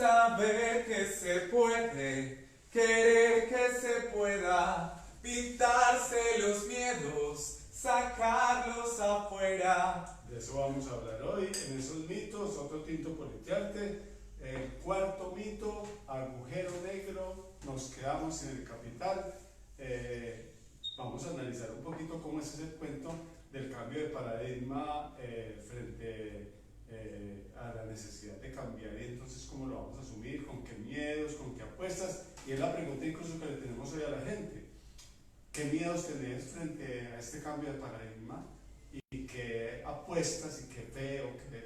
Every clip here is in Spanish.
Saber que se puede, querer que se pueda, pintarse los miedos, sacarlos afuera. De eso vamos a hablar hoy, en esos mitos, otro tinto politearte. El cuarto mito, agujero negro, nos quedamos en el capital. Vamos a analizar un poquito cómo es ese cuento del cambio de paradigma frente a la necesidad de cambiar, y entonces cómo lo vamos a asumir, con qué miedos, con qué apuestas, y es la pregunta incluso que le tenemos hoy a la gente. ¿Qué miedos tenés frente a este cambio de paradigma? ¿Y qué apuestas y qué fe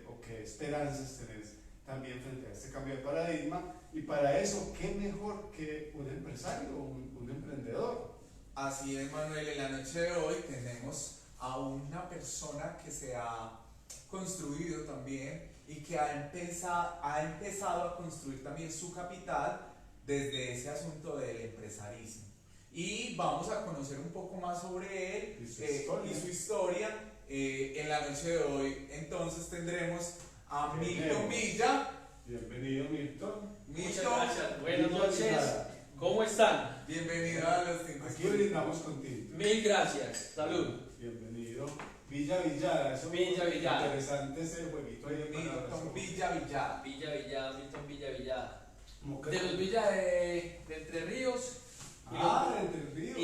o qué esperanzas tenés también frente a este cambio de paradigma? Y para eso, ¿qué mejor que un empresario, un emprendedor? Así es, Manuel, en la noche de hoy tenemos a una persona que se ha construido también y que ha empezado a construir también su capital desde ese asunto del empresarismo. Y vamos a conocer un poco más sobre él y su historia en la noche de hoy. Entonces tendremos a Milton Villa. Bienvenido, Milton. Muchas gracias. Buenas noches. ¿Cómo están? Bienvenido a los Tintos. Aquí brindamos contigo. Mil gracias. Salud. Bienvenido. Villa Villada. Eso Villa Villada. Interesante ese jueguito ahí. Milton Villa Villada. Villa Villada, Milton Villa Villada. ¿Cómo De los Villa de Entre Ríos. Ah, de Entre Ríos.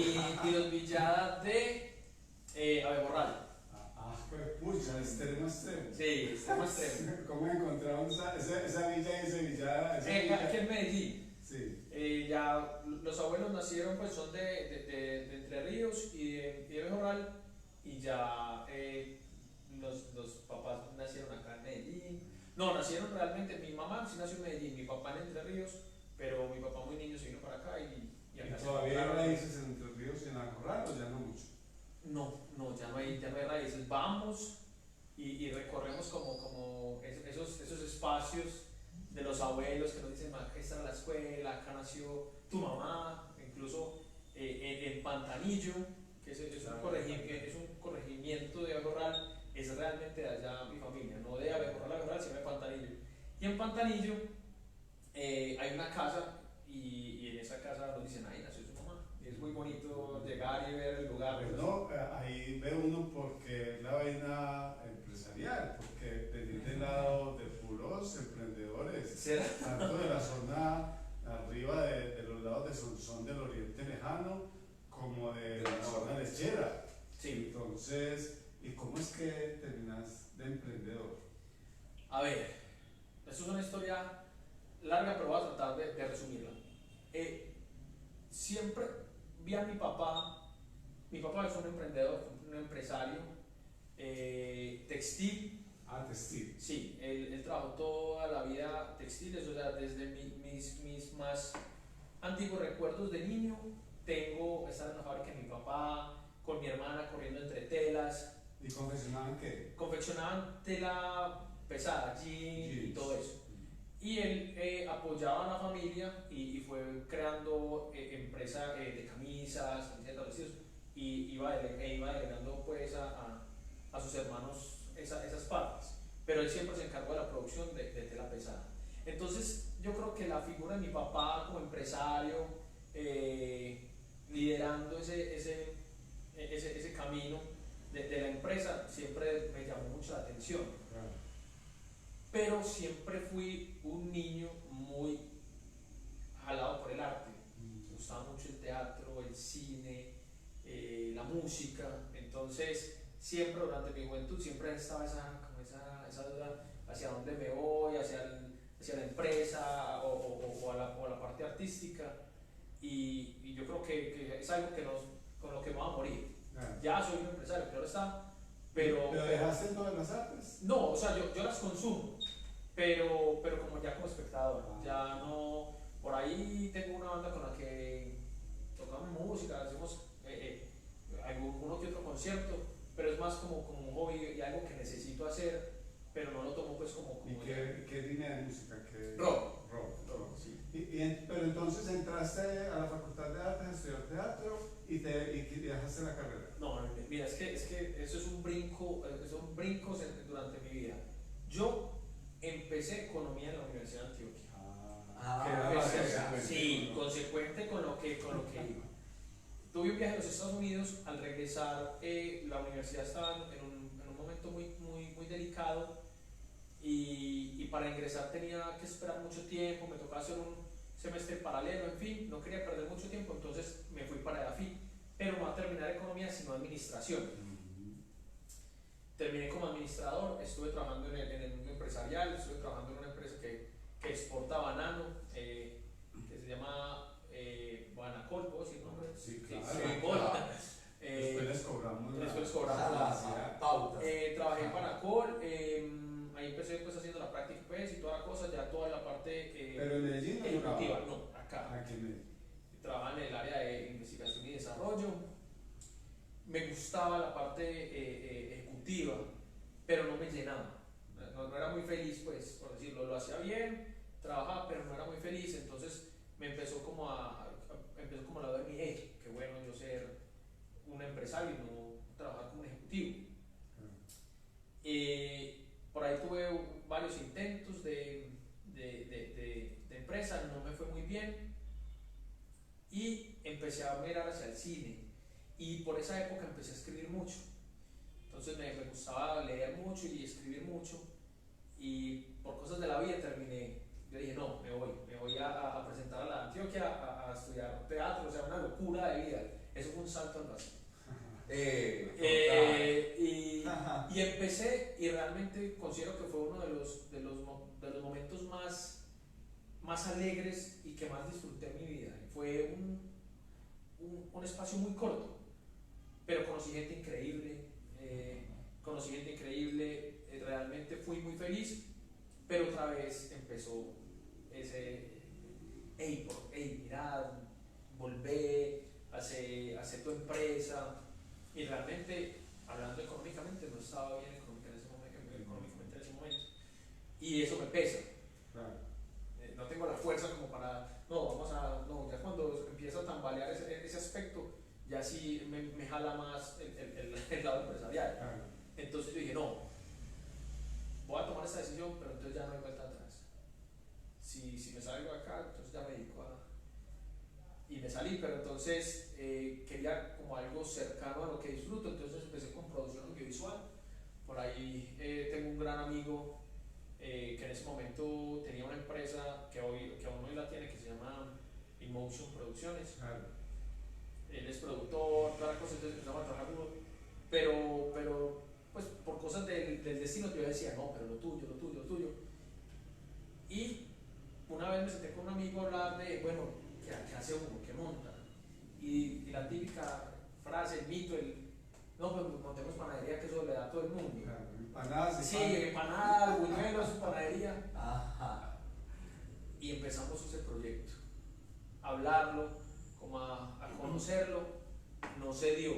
Y los Villada de Abeborral. Pucha, extremo, extremo. Sí, extremo extremo. ¿Cómo encontraron esa villa y ese villada? Aquí en Medellín. Sí. Ya los abuelos nacieron, pues son de Entre Ríos y de Abeborral. Y ya los papás nacieron acá en Medellín. No, nacieron realmente, mi mamá sí nació en Medellín, mi papá en Entre Ríos, pero mi papá muy niño se vino para acá y acá se ¿Todavía hay compraron. raíces en Entre Ríos y en Acorral o ya no mucho? No, ya no hay raíces. Vamos y recorremos como esos espacios de los abuelos que nos dicen, acá está la escuela, acá nació tu mamá, incluso en Pantanillo, que es un corregimiento de Abeborral, es realmente de allá mi familia, no de Abeborral, sino de Pantanillo. Y en Pantanillo hay una casa y en esa casa nos dicen, ahí nació su mamá. Es muy bonito llegar y ver el lugar. Bueno, ahí ve uno porque es la vaina empresarial, porque venir del lado de puros emprendedores, tanto de la zona arriba de los lados de Sonsón del Oriente Lejano, como de la zona lechera. Sí. Entonces, ¿y cómo es que terminas de emprendedor? A ver, esto es una historia larga, pero voy a tratar de resumirla. Siempre vi a mi papá es un emprendedor, un empresario textil. Ah, textil. Sí, él trabajó toda la vida textiles, o sea, desde mis más antiguos recuerdos de niño, tengo estar en la fábrica de mi papá, con mi hermana corriendo entre telas. ¿Y confeccionaban qué? Confeccionaban tela pesada, jeans y todo eso. Y él apoyaba a la familia y fue creando empresa de camisas, camisetas, vestidos, y iba delegando pues a sus hermanos esas partes. Pero él siempre se encargó de la producción de tela pesada. Entonces yo creo que la figura de mi papá como empresario, liderando ese camino de la empresa, siempre me llamó mucho la atención. Claro. Pero siempre fui un niño muy jalado por el arte. Me gustaba mucho el teatro, el cine, la música. Entonces, siempre durante mi juventud, siempre estaba esa duda hacia dónde me voy, hacia la empresa o a la parte artística. Y yo creo que es algo con lo que me voy a morir. Claro. Ya soy un empresario, claro está. Pero dejaste todas las artes? No, o sea, yo las consumo, pero como espectador, ya no. Por ahí tengo una banda con la que tocamos música, hacemos alguno que otro concierto, pero es más como un hobby y algo que necesito hacer, pero no lo tomo pues como ¿Y qué línea de música? Rock, Sí. sí. Pero entonces entraste a la Facultad de Artes a estudiar teatro y dejaste la carrera. No, mira, es que eso es un brinco, son brincos durante mi vida. Yo empecé economía en la Universidad de Antioquia. viaje a los Estados Unidos. Al regresar, la universidad estaba en un momento muy delicado y para ingresar tenía que esperar mucho tiempo, me tocaba hacer un semestre paralelo, en fin, no quería perder mucho tiempo, entonces me fui para EAFIT, pero no a terminar economía, sino administración. Terminé como administrador, estuve trabajando en el mundo empresarial, estuve trabajando en una empresa que exporta banano, que se llama Banacol, ¿puedo decir nombre? Sí, claro. Claro. Después les cobramos la Después cobramos la pauta. trabajé en Banacol, ahí empecé pues, haciendo la práctica pues, y toda la cosa, ya toda la parte Pero en Medellín no ejecutiva, trabajaba. no, acá. Aquí en Medellín. Trabajaba en el área de investigación y desarrollo. Me gustaba la parte ejecutiva, pero no me llenaba. No era muy feliz, pues, por decirlo. Lo hacía bien, trabajaba, pero no era muy feliz. Entonces me empezó como empezó como la de mi qué bueno yo ser un empresario y no trabajar como un ejecutivo. Por ahí tuve varios intentos de empresa, no me fue muy bien y empecé a mirar hacia el cine y por esa época empecé a escribir mucho. Entonces me gustaba leer mucho y escribir mucho y por cosas de la vida terminé. Yo dije, no, me voy a presentar a la Antioquia a estudiar teatro, o sea, una locura de vida. Eso fue un salto al vacío. Y empecé y realmente considero que fue uno de los momentos más alegres y que más disfruté en mi vida. Fue un espacio muy corto, pero conocí gente increíble, realmente fui muy feliz, pero otra vez empezó ese, mirad, volvé, hace tu empresa, y realmente, hablando económicamente, no estaba bien económicamente en ese momento, y eso me pesa. Claro. No tengo la fuerza como para, ya cuando empieza a tambalear ese aspecto, ya sí me jala más el lado empresarial. Claro. Entonces yo dije, no, voy a tomar esta decisión, pero entonces ya no hay vuelta atrás. Si me salgo de acá, entonces ya me dedico y me salí, pero entonces quería como algo cercano a lo que disfruto, entonces empecé con producción audiovisual. Por ahí tengo un gran amigo que en ese momento tenía una empresa que aún hoy la tiene, que se llama Emotion Producciones. Claro. Él es productor, toda la cosa, entonces empezamos a trabajar duro, pero pues por cosas del destino yo decía, no, pero lo tuyo. Y una vez me senté con un amigo a hablar de, bueno, ¿qué hace uno? ¿Qué monta? Y la típica frase, el mito, no, pues montemos panadería, que eso le da a todo el mundo. Claro. Empanadas y Sí, pan. empanadas, buñuelos, panadería. Ajá. Y empezamos ese proyecto, a hablarlo, como a conocerlo, no se dio.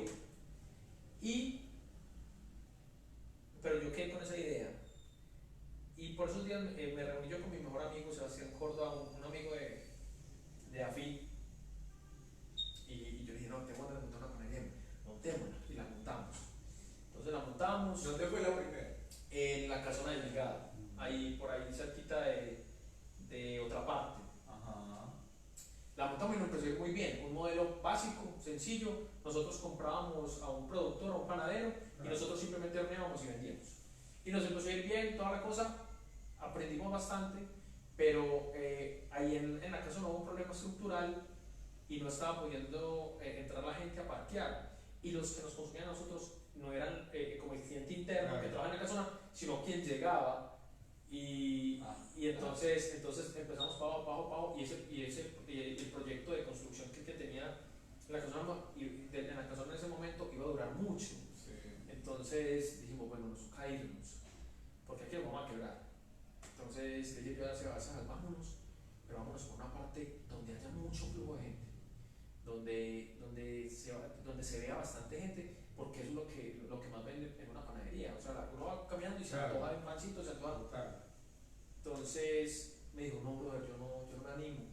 Pero yo quedé con esa idea. Y por esos días me reuní yo con mi mejor amigo, Sebastián Córdoba, un amigo de AFIT. Y yo dije, no, tengo que montar una panadería, montémosla. Y la montamos. Entonces la montamos. ¿Dónde fue la primera? En la casona de Ligado, ahí por ahí cerquita de otra parte. Ajá. La montamos y nos empezó muy bien, un modelo básico, sencillo. Nosotros comprábamos a un productor, a un panadero, y nosotros simplemente horneábamos y vendíamos. Y nos empezó a ir bien, toda la cosa, aprendimos bastante, pero ahí en la casa no hubo un problema estructural y no estaba pudiendo entrar la gente a parquear. Y los que nos consumían a nosotros no eran como el cliente interno que trabaja en la casona, sino quien llegaba. Y entonces empezamos pago, y el proyecto de construcción que tenía la casona, en la casona en ese momento iba a durar mucho. Sí. Entonces dijimos, bueno, nos toca irnos, porque aquí nos vamos a quebrar. Entonces le dije yo a Sebastián, vámonos, pero vámonos por una parte donde haya mucho flujo de gente, donde se vea bastante gente, porque eso es lo que más vende en una panadería. O sea, uno va caminando y se antoja de un pancito, se antoja. Claro. Entonces me dijo, no, brother, yo no me animo.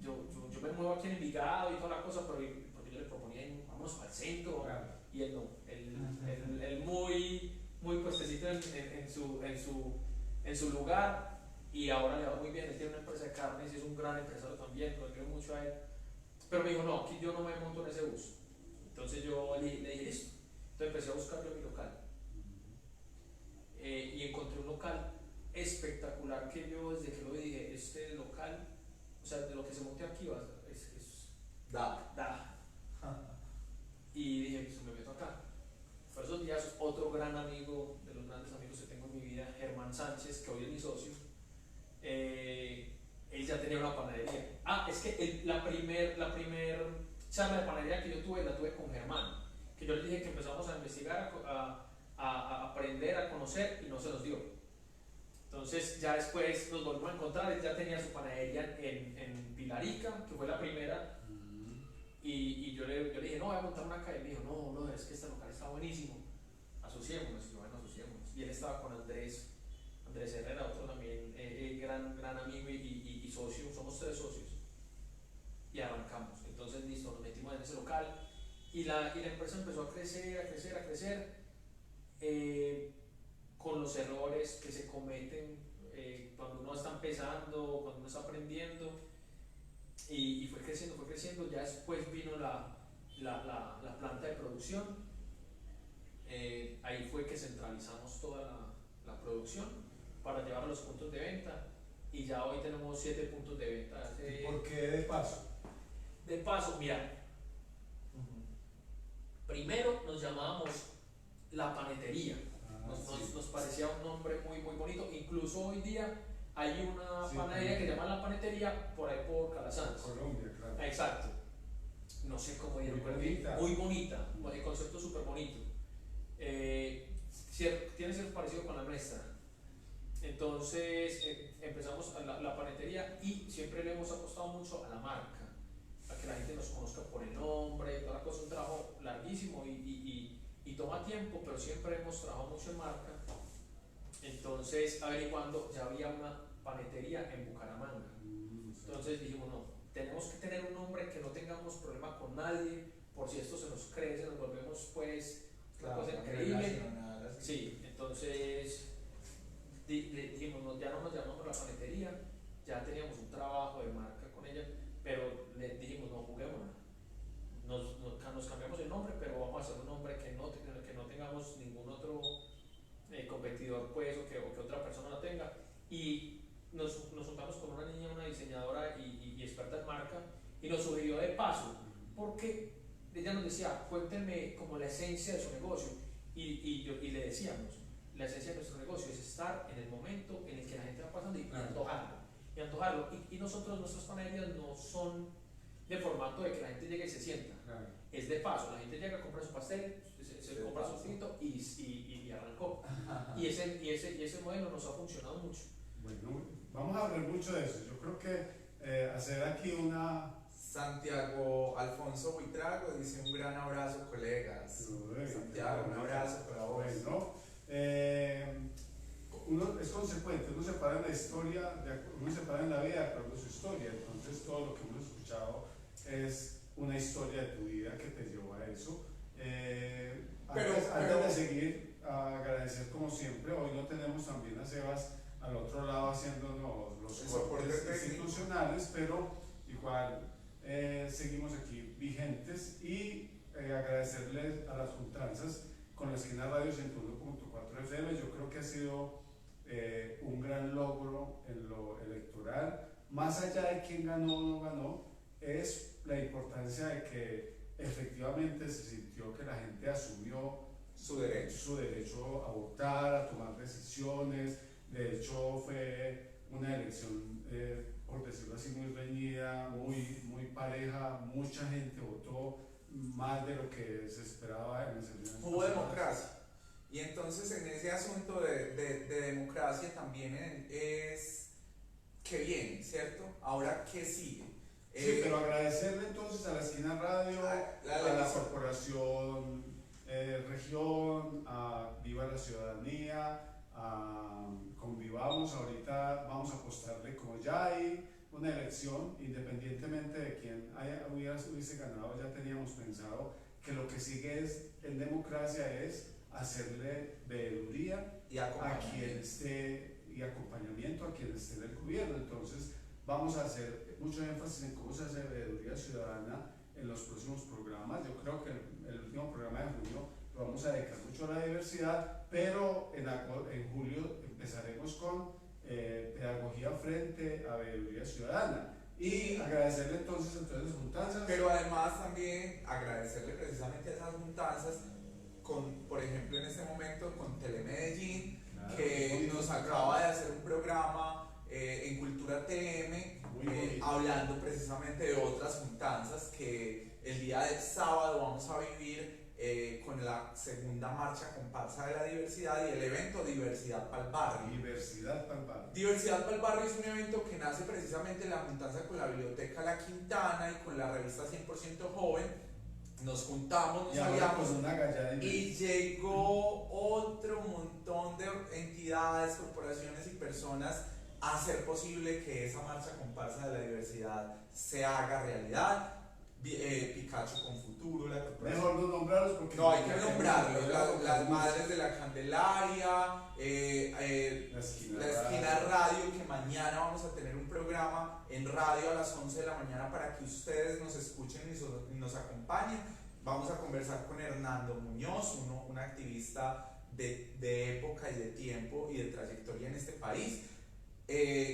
Yo me muevo aquí en Envigado y toda la cosa, pero porque yo le proponía, vamos al centro. Claro. Y él no, él muy puestecito en su lugar, y ahora le va muy bien. Él tiene una empresa de carnes y es un gran empresario también, lo quiero mucho a él. Pero me dijo, no, aquí yo no me monto en ese bus. Entonces yo le dije, listo. Entonces empecé a buscar yo mi local. Y encontré un local espectacular que yo desde que lo vi dije, este local, o sea, de lo que se monte aquí da. Y dije, pues me meto acá. Por esos días, otro gran amigo, de los grandes amigos que tengo en mi vida, Germán Sánchez, que hoy es mi socio, él ya tenía una panadería. Es que la primer charla de panadería que yo tuve, la tuve con Germán, que yo le dije que empezamos a investigar, a aprender, a conocer, y no se nos dio. Entonces ya después nos volvimos a encontrar, él ya tenía su panadería en Pilarica, que fue la primera, y yo le dije, no, voy a montar una acá, y me dijo, no, es que este local está buenísimo, asociémonos, y yo, bueno, asociémonos. Y él estaba con Andrés Herrera, otro también gran amigo y socio, somos 3 socios, y arrancamos. Entonces, listo, nos metimos en ese local, y la empresa empezó a crecer, con los errores que se cometen cuando uno está empezando, cuando uno está aprendiendo, y fue creciendo. Ya después vino la planta de producción. Ahí fue que centralizamos toda la producción para llevar a los puntos de venta, y ya hoy tenemos 7 puntos de venta. ¿Por qué de paso? De paso, mira, primero nos llamábamos La Panetería. Nos parecía un nombre muy bonito. Incluso hoy día hay una panadería que se llama La Panetería por ahí por Calasanz, Colombia, claro. exacto. No sé cómo dieron, muy bonita, el concepto súper bonito. Tiene cierto parecido con la nuestra. Entonces empezamos la panetería, y siempre le hemos apostado mucho a la marca, a que la gente nos conozca por el nombre, toda la cosa. Un trabajo larguísimo y toma tiempo, pero siempre hemos trabajado mucho en marca. Entonces, averiguando, ya había una panetería en Bucaramanga. Entonces dijimos, no, tenemos que tener un nombre que no tengamos problema con nadie, por si esto se nos crece, nos volvemos pues una cosa increíble. Sí, entonces dijimos, no, ya no nos llamamos La Panetería, ya teníamos un trabajo de marca con ella, pero le dijimos, no, juguémosla. Nos cambiamos el nombre, pero vamos a hacer un nombre que no tengamos ningún otro competidor, pues, o que otra persona la tenga. Y nos juntamos con una niña, una diseñadora y experta en marca, y nos sugirió de paso, porque ella nos decía, cuéntenme como la esencia de su negocio, y le decíamos, la esencia de nuestro negocio es estar en el momento en el que la gente va pasando y antojarlo. Y nuestras panaderías no son de formato de que la gente llegue y se sienta, es de paso. La gente llega a comprar su pastel, se compra su frito y arrancó. Y ese modelo nos ha funcionado mucho. Bueno, vamos a hablar mucho de eso. Yo creo que hacer aquí una... Santiago Alfonso Buitrago dice: un gran abrazo, colegas. Santiago, un abrazo para vos. Bueno, uno es consecuente, uno se para en la historia, uno se para en la vida de acuerdo a su historia. Entonces, todo lo que hemos escuchado es una historia de tu vida que te llevó a eso. Antes de seguir, agradecer como siempre. Hoy no tenemos también a Sebas al otro lado haciéndonos los soportes institucionales, pero igual seguimos aquí vigentes, y agradecerles a las juntanzas con la esquina radio 101.4 FM. Yo creo que ha sido un gran logro en lo electoral. Más allá de quién ganó o no ganó, es la importancia de que efectivamente se sintió que la gente asumió su derecho a votar, a tomar decisiones. De hecho, fue una elección, por decirlo así, muy reñida, muy pareja. Mucha gente votó, más de lo que se esperaba en las elecciones. Hubo democracia. Y entonces, en ese asunto de democracia también es que viene, ¿cierto? Ahora, ¿qué sigue? Sí, pero agradecerle entonces a la esquina radio, a la corporación región, a Viva la Ciudadanía, a Convivamos. Ahorita vamos a apostarle, como ya hay una elección, independientemente de quién hubiese ganado, ya teníamos pensado que lo que sigue en democracia es hacerle veeduría y a quien esté, y acompañamiento a quien esté en el gobierno. Entonces vamos a hacer mucho énfasis en cómo se hace veeduría ciudadana en los próximos programas. Yo creo que el último programa de junio lo vamos a dedicar mucho a la diversidad, pero en julio empezaremos con pedagogía frente a veeduría ciudadana. Y agradecerle entonces a todas las juntanzas. Pero además también agradecerle precisamente a esas juntanzas, por ejemplo en este momento con Telemedellín, Claro, que nos acaba de hacer un programa en Cultura TM, hablando precisamente de otras juntanzas que el día del sábado vamos a vivir con la segunda marcha comparsa de la diversidad y el evento Diversidad para el Barrio. Diversidad para el barrio. Diversidad para el Barrio es un evento que nace precisamente en la juntanza con la Biblioteca La Quintana y con la revista 100% Joven. Nos juntamos, nos aliamos y llegó otro montón de entidades, corporaciones y personas a hacer posible que esa marcha comparsa de la diversidad se haga realidad. Picacho con Futuro, la corporación. Mejor no nombrarlos porque no, hay que nombrarlos. Las Madres de la Candelaria, la Esquina Radio, que mañana vamos a tener un programa en radio a las 11 de la mañana para que ustedes nos escuchen y nos acompañen. Vamos a conversar con Hernando Muñoz, un activista de época y de tiempo y de trayectoria en este país,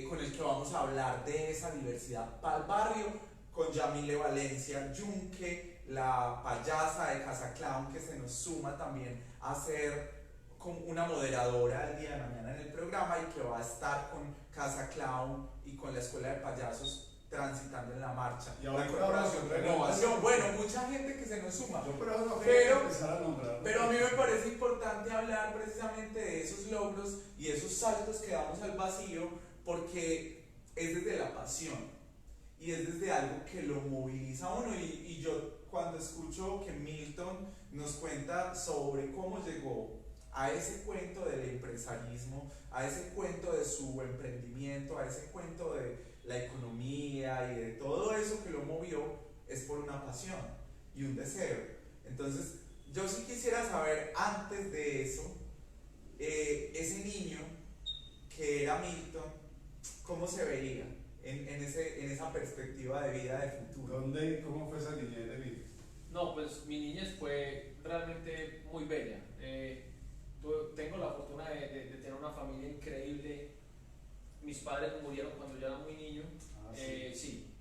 con el que vamos a hablar de esa diversidad para el barrio, con Yamile Valencia Yunque, la payasa de Casa Clown, que se nos suma también a ser como una moderadora el día de mañana en el programa y que va a estar con Casa Clown y con la Escuela de Payasos transitando en la marcha. Y la Corporación Renovación. Bueno, mucha gente que se nos suma. Pero a mí me parece importante hablar precisamente de esos logros y esos saltos que damos al vacío, porque es desde la pasión. Y es desde algo que lo moviliza a uno. Y yo cuando escucho que Milton nos cuenta sobre cómo llegó a ese cuento del empresarismo, a ese cuento de su emprendimiento, a ese cuento de la economía y de todo eso que lo movió, es por una pasión y un deseo. Entonces yo sí quisiera saber, antes de eso, ese niño que era Milton, ¿cómo se veía en esa perspectiva de vida de futuro? ¿Dónde y cómo fue esa niñez de vida? No, pues mi niñez fue realmente muy bella. Tengo la fortuna de tener una familia increíble. Mis padres murieron cuando yo era muy niño. Sí.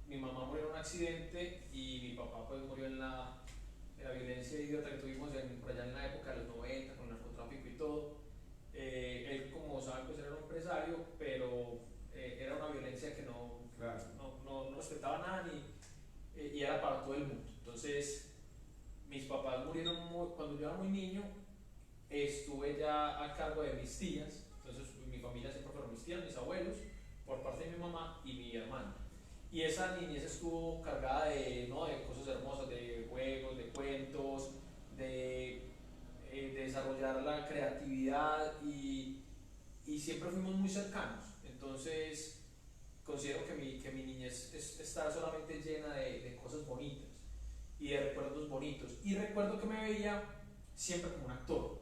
Mi mamá murió en un accidente y mi papá pues murió en la violencia idiota que tuvimos por allá en la época de los 90 con el narcotráfico y todo. Él, como saben, pues era un empresario, pero era una violencia que no respetaba nada y era para todo el mundo. Entonces mis papás murieron cuando yo era muy niño. Estuve ya a cargo de mis tías. Entonces mi familia siempre fueron mis tías, mis abuelos, por parte de mi mamá y mi hermana. Y esa niñez estuvo cargada de cosas hermosas, de juegos, de cuentos, de desarrollar la creatividad y siempre fuimos muy cercanos. Entonces considero que mi niñez está solamente llena de cosas bonitas y de recuerdos bonitos. Y recuerdo que me veía siempre como un actor.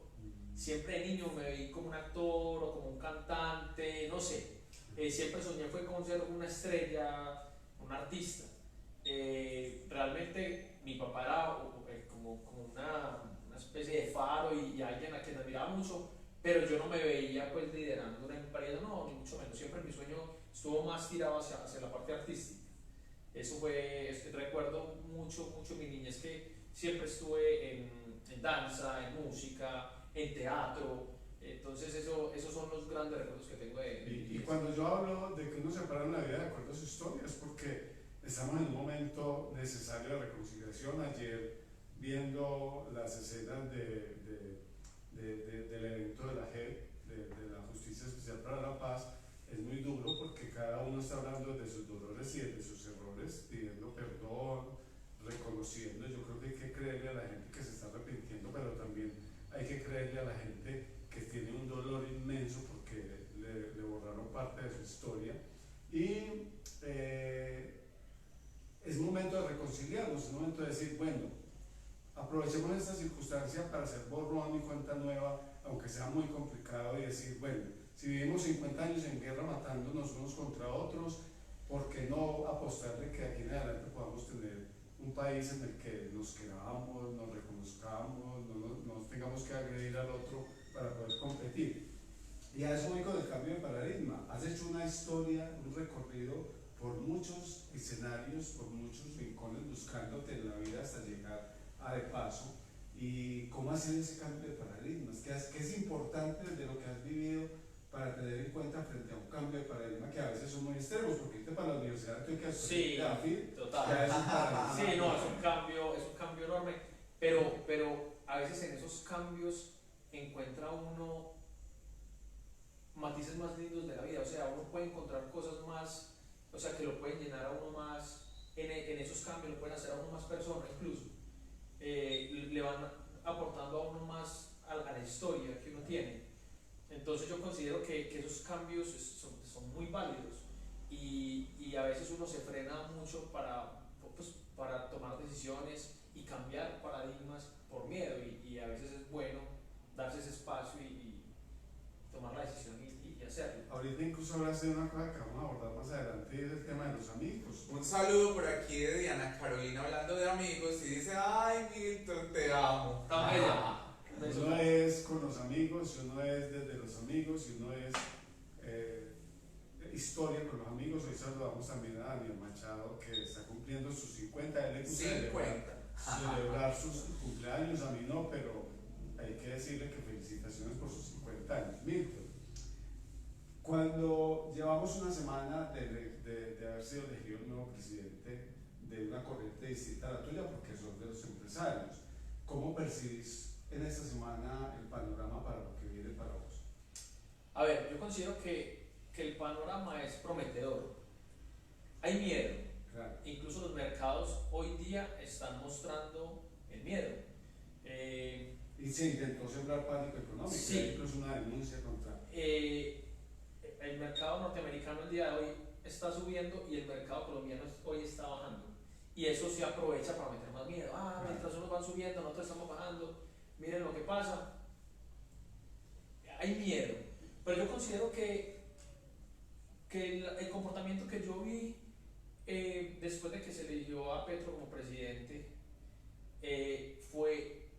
Siempre de niño me vi como un actor o como un cantante, no sé. Siempre soñé fue con ser una estrella, un artista. Realmente mi papá era como una especie de faro y alguien a quien admiraba mucho, pero yo no me veía pues liderando una empresa, no, ni mucho menos. Siempre mi sueño estuvo más tirado hacia la parte artística. Recuerdo mucho mi niñez, que siempre estuve en danza, en música, en teatro. Entonces esos son los grandes recuerdos que tengo de mi niñez. Y cuando yo hablo de que uno se para en la vida de acuerdo a su historia, es porque estamos en un momento necesario de reconciliación. Ayer, viendo las escenas del evento de la JEP, de la Justicia Especial para la Paz, es muy duro porque cada uno está hablando de sus dolores y de sus errores, pidiendo perdón, reconociendo. Yo creo que hay que creerle a la gente que se está arrepintiendo, pero también hay que creerle a la gente que tiene un dolor inmenso porque le borraron parte de su historia. Y es momento de reconciliarnos, es momento de decir, bueno, aprovechemos esta circunstancia para hacer borrón y cuenta nueva, aunque sea muy complicado, y decir, bueno, Si vivimos 50 años en guerra matándonos unos contra otros, ¿por qué no apostarle que aquí en adelante podamos tener un país en el que nos queramos, nos reconozcamos, no tengamos que agredir al otro para poder competir? Y a eso voy con el cambio de paradigma. Has hecho una historia, un recorrido por muchos escenarios, por muchos rincones, buscándote en la vida hasta llegar a De Paso. ¿Y cómo ha sido ese cambio de paradigmas? ¿Qué es importante de lo que has vivido para tener en cuenta frente a un cambio de paradigma que a veces son muy extremos? Porque irte para la universidad tú que Sí, total. ya es un paradigma. Sí, no, es un cambio enorme, pero a veces en esos cambios encuentra uno matices más lindos de la vida, o sea, uno puede encontrar cosas más, o sea, que lo pueden llenar a uno más, en esos cambios lo pueden hacer a uno más persona incluso, le van aportando a uno más a la historia que uno tiene. Entonces yo considero que esos cambios son muy válidos y a veces uno se frena mucho para tomar decisiones y cambiar paradigmas por miedo y a veces es bueno darse ese espacio y tomar la decisión y hacerlo. Ahorita incluso hablaste de una cosa que vamos a abordar más adelante, y es el tema de los amigos. Un saludo por aquí de Diana Carolina hablando de amigos y dice, ay Milton, te amo. Tan bella. Uno es con los amigos, uno es desde los amigos, y uno es historia con los amigos. Hoy saludamos también a Daniel Machado, que está cumpliendo sus 50. Él le gusta 50. celebrar sus cumpleaños, a mí no, pero hay que decirle que felicitaciones por sus 50 años. Milton, cuando llevamos una semana de haber sido elegido el nuevo presidente de una corriente distinta a la tuya, porque son de los empresarios, ¿cómo percibís en esta semana el panorama para lo que viene para vos? A ver, yo considero que el panorama es prometedor. Hay miedo. Claro. Incluso los mercados hoy día están mostrando el miedo. Y se intentó sembrar pánico económico, Sí. hay incluso una denuncia contra. El mercado norteamericano el día de hoy está subiendo y el mercado colombiano hoy está bajando. Y eso se aprovecha para meter más miedo. Mientras unos van subiendo, nosotros estamos bajando. Miren lo que pasa. Hay miedo. Pero yo considero que el comportamiento que yo vi después de que se eligió a Petro como presidente fue,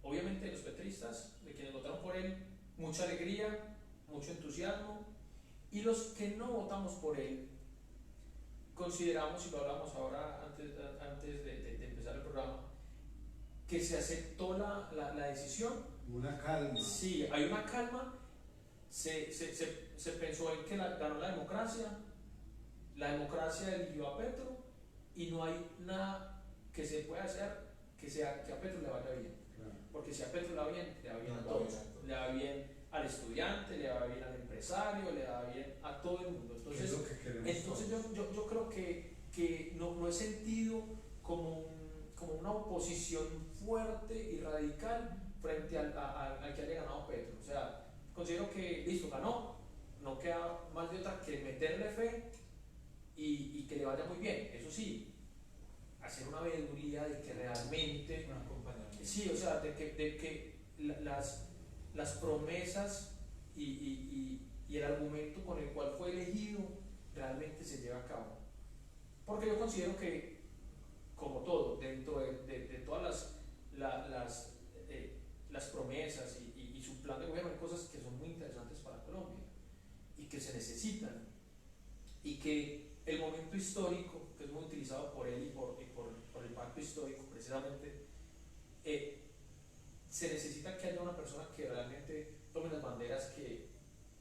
obviamente, de los petristas, de quienes votaron por él, mucha alegría, mucho entusiasmo, y los que no votamos por él, consideramos, y lo hablamos ahora antes de empezar el programa, que se aceptó la decisión. Una calma. Sí, hay una calma. Se pensó en que ganó la democracia eligió a Petro y no hay nada que se pueda hacer que a Petro le vaya bien. Claro. Porque si a Petro le va bien, le va bien No, a todos. exacto. Le va bien al estudiante, le va bien al empresario, le va bien a todo el mundo. ¿Qué es lo que queremos todos? Yo creo que no he sentido como una oposición fuerte y radical frente al que haya ganado Petro. O sea, considero que, listo, ganó, no queda más de otra que meterle fe y que le vaya muy bien. Eso sí, hacer una veeduría de que realmente, Un acompañamiento. sí, o sea, de que las promesas y el argumento con el cual fue elegido realmente se lleve a cabo. Porque yo considero que, como todo, dentro de todas las promesas y su plan de gobierno, hay cosas que son muy interesantes para Colombia y que se necesitan, y que el momento histórico, que es muy utilizado por él y por el pacto histórico precisamente, se necesita que haya una persona que realmente tome las banderas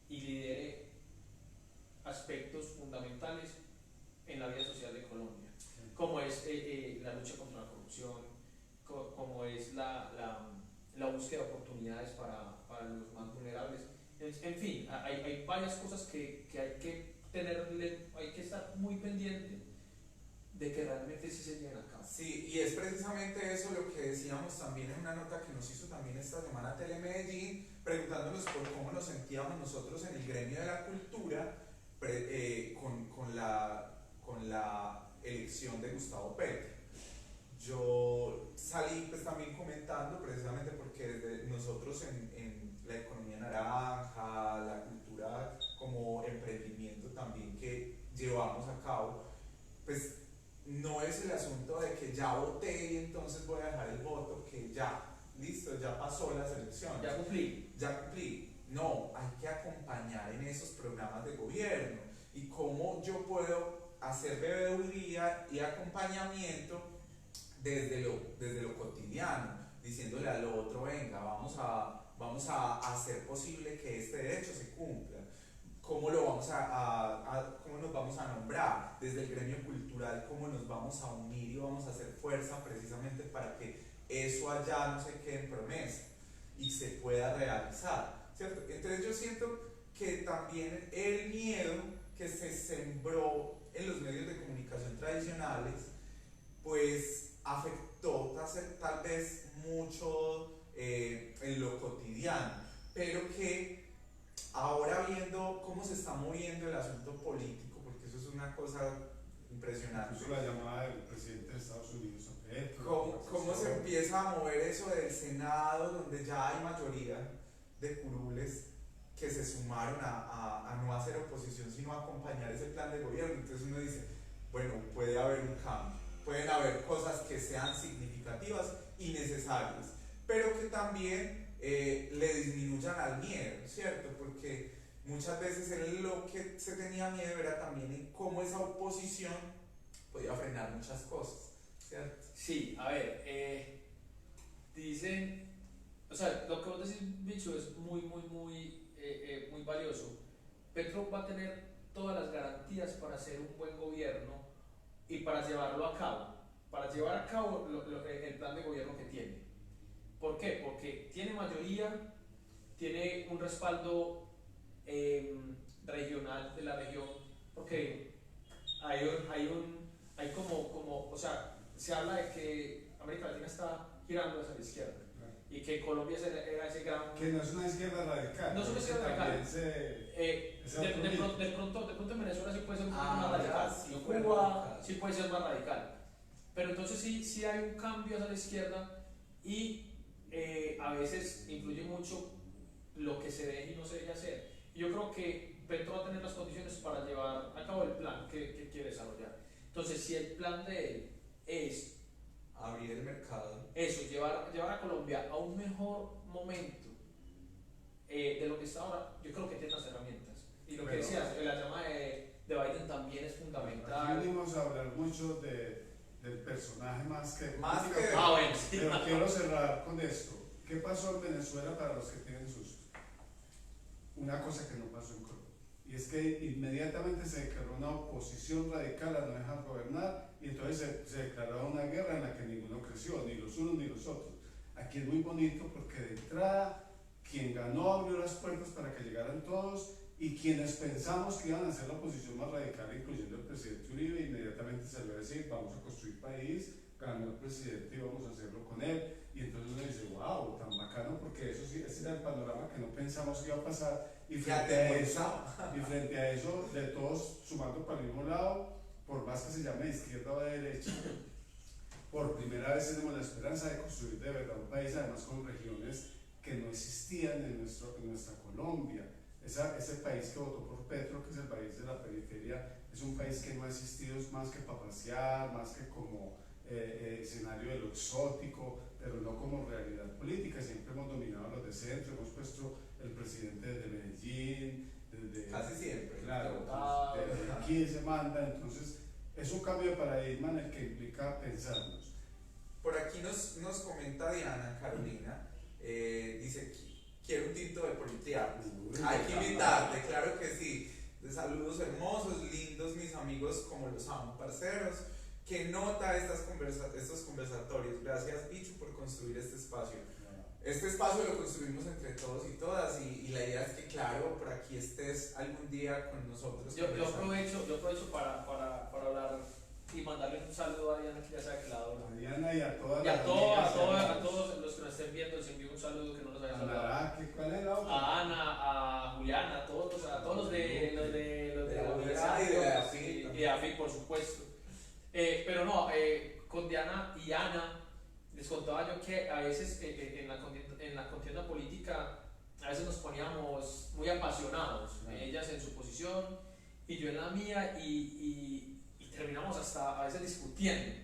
y lidere aspectos fundamentales en la vida social de Colombia, como es la lucha contra la corrupción, como es la búsqueda de oportunidades para los más vulnerables. En fin, hay varias cosas que hay que hay que estar muy pendiente de que realmente sí se lleven a cabo. Sí, y es precisamente eso lo que decíamos también en una nota que nos hizo también esta semana Telemedellín, preguntándonos por cómo nos sentíamos nosotros en el gremio de la cultura con la elección de Gustavo Petro. Yo salí pues también comentando precisamente porque desde nosotros en la economía naranja, la cultura elecciones. Ya cumplí. Ya cumplí. No, hay que acompañar en esos programas de gobierno. Y cómo yo puedo hacer bebeduría y acompañamiento desde lo cotidiano, diciéndole al otro, venga, vamos a hacer posible que este derecho se cumpla. ¿Cómo lo vamos cómo nos vamos a nombrar? Desde el gremio cultural, ¿cómo nos vamos a unir y vamos a hacer fuerza precisamente para que eso allá no se quede en promesa y se pueda realizar, ¿cierto? Entonces yo siento que también el miedo que se sembró en los medios de comunicación tradicionales, pues afectó tal vez mucho en lo cotidiano, pero que ahora viendo cómo se está moviendo el asunto político, porque eso es una cosa impresionante. Incluso la llamada del presidente de Estados Unidos a Petro. ¿Cómo se empieza a mover eso del Senado, donde ya hay mayoría de curules que se sumaron a no hacer oposición, sino a acompañar ese plan de gobierno? Entonces uno dice, bueno, puede haber un cambio, pueden haber cosas que sean significativas y necesarias, pero que también le disminuyan al miedo, ¿cierto? Porque muchas veces lo que se tenía miedo era también en cómo esa oposición podía frenar muchas cosas, ¿cierto? Sí, a ver, dicen, o sea, lo que vos decís, bicho, es muy valioso. Petro va a tener todas las garantías para hacer un buen gobierno y para llevarlo a cabo, para llevar a cabo el plan de gobierno que tiene. ¿Por qué? Porque tiene mayoría, tiene un respaldo regional de la región, porque hay como, o sea, se habla de que América Latina está girando hacia la izquierda y que Colombia era ese gran... Que no es una izquierda radical. No es una izquierda radical. De pronto en Venezuela sí puede ser un poco más radical, sí, en Cuba sí puede ser más radical, pero entonces sí hay un cambio hacia la izquierda y a veces influye mucho lo que se deje y no se deje hacer. Y yo creo que Petro va a tener las condiciones para llevar a cabo el plan que quiere desarrollar. Entonces, si el plan de él es abrir el mercado, eso, llevar a Colombia a un mejor momento de lo que está ahora, yo creo que tiene las herramientas. Y lo que decías, la llamada de Biden también es fundamental. Aquí venimos a hablar mucho del personaje más que... Bueno, sí. Pero quiero cerrar con esto. ¿Qué pasó en Venezuela para los que tienen susto? Una cosa que no pasó en Colombia. Y es que inmediatamente se declaró una oposición radical a no dejar gobernar y entonces se declaró una guerra en la que ninguno creció, ni los unos ni los otros. Aquí es muy bonito porque de entrada quien ganó abrió las puertas para que llegaran todos y quienes pensamos que iban a ser la oposición más radical, incluyendo el presidente Uribe, inmediatamente salió a decir vamos a construir país, ganó el presidente y vamos a hacerlo con él. Y entonces uno dice, wow, tan bacano, porque eso sí, ese era el panorama que no pensamos que iba a pasar. Y frente a eso, de todos sumando para el mismo lado, por más que se llame de izquierda o de derecha, por primera vez tenemos la esperanza de construir de verdad un país, además con regiones que no existían en nuestra Colombia. Ese país que votó por Petro, que es el país de la periferia, es un país que no ha existido más que para pasear, más que como escenario de lo exótico, pero no como realidad política. Siempre hemos dominado los de centro, hemos puesto el presidente de Medellín, casi siempre, claro, desde aquí se manda. Entonces es un cambio de paradigma en el que implica pensarnos. Por aquí nos comenta Diana Carolina, dice, quiero un tinto de politear. Hay que invitarte, claro que sí. De saludos hermosos, lindos, mis amigos, como los amo, parceros. Que nota estos conversatorios. Gracias, Bicho, por construir este espacio. Este espacio lo construimos entre todos y todas, y la idea es que, claro, por aquí estés algún día con nosotros. Yo aprovecho para hablar y mandarle un saludo a Diana, que ya sabe que la adoro. A Diana y a todas a todos los que nos estén viendo, les envío un saludo que no los haya saludado. ¿Cuál es la otra? A Ana, a Juliana, a todos los de la universidad y de AFI, por supuesto. Pero no, con Diana y Ana les contaba yo que a veces en la contienda política a veces nos poníamos muy apasionados, ellas en su posición y yo en la mía, y terminamos hasta a veces discutiendo,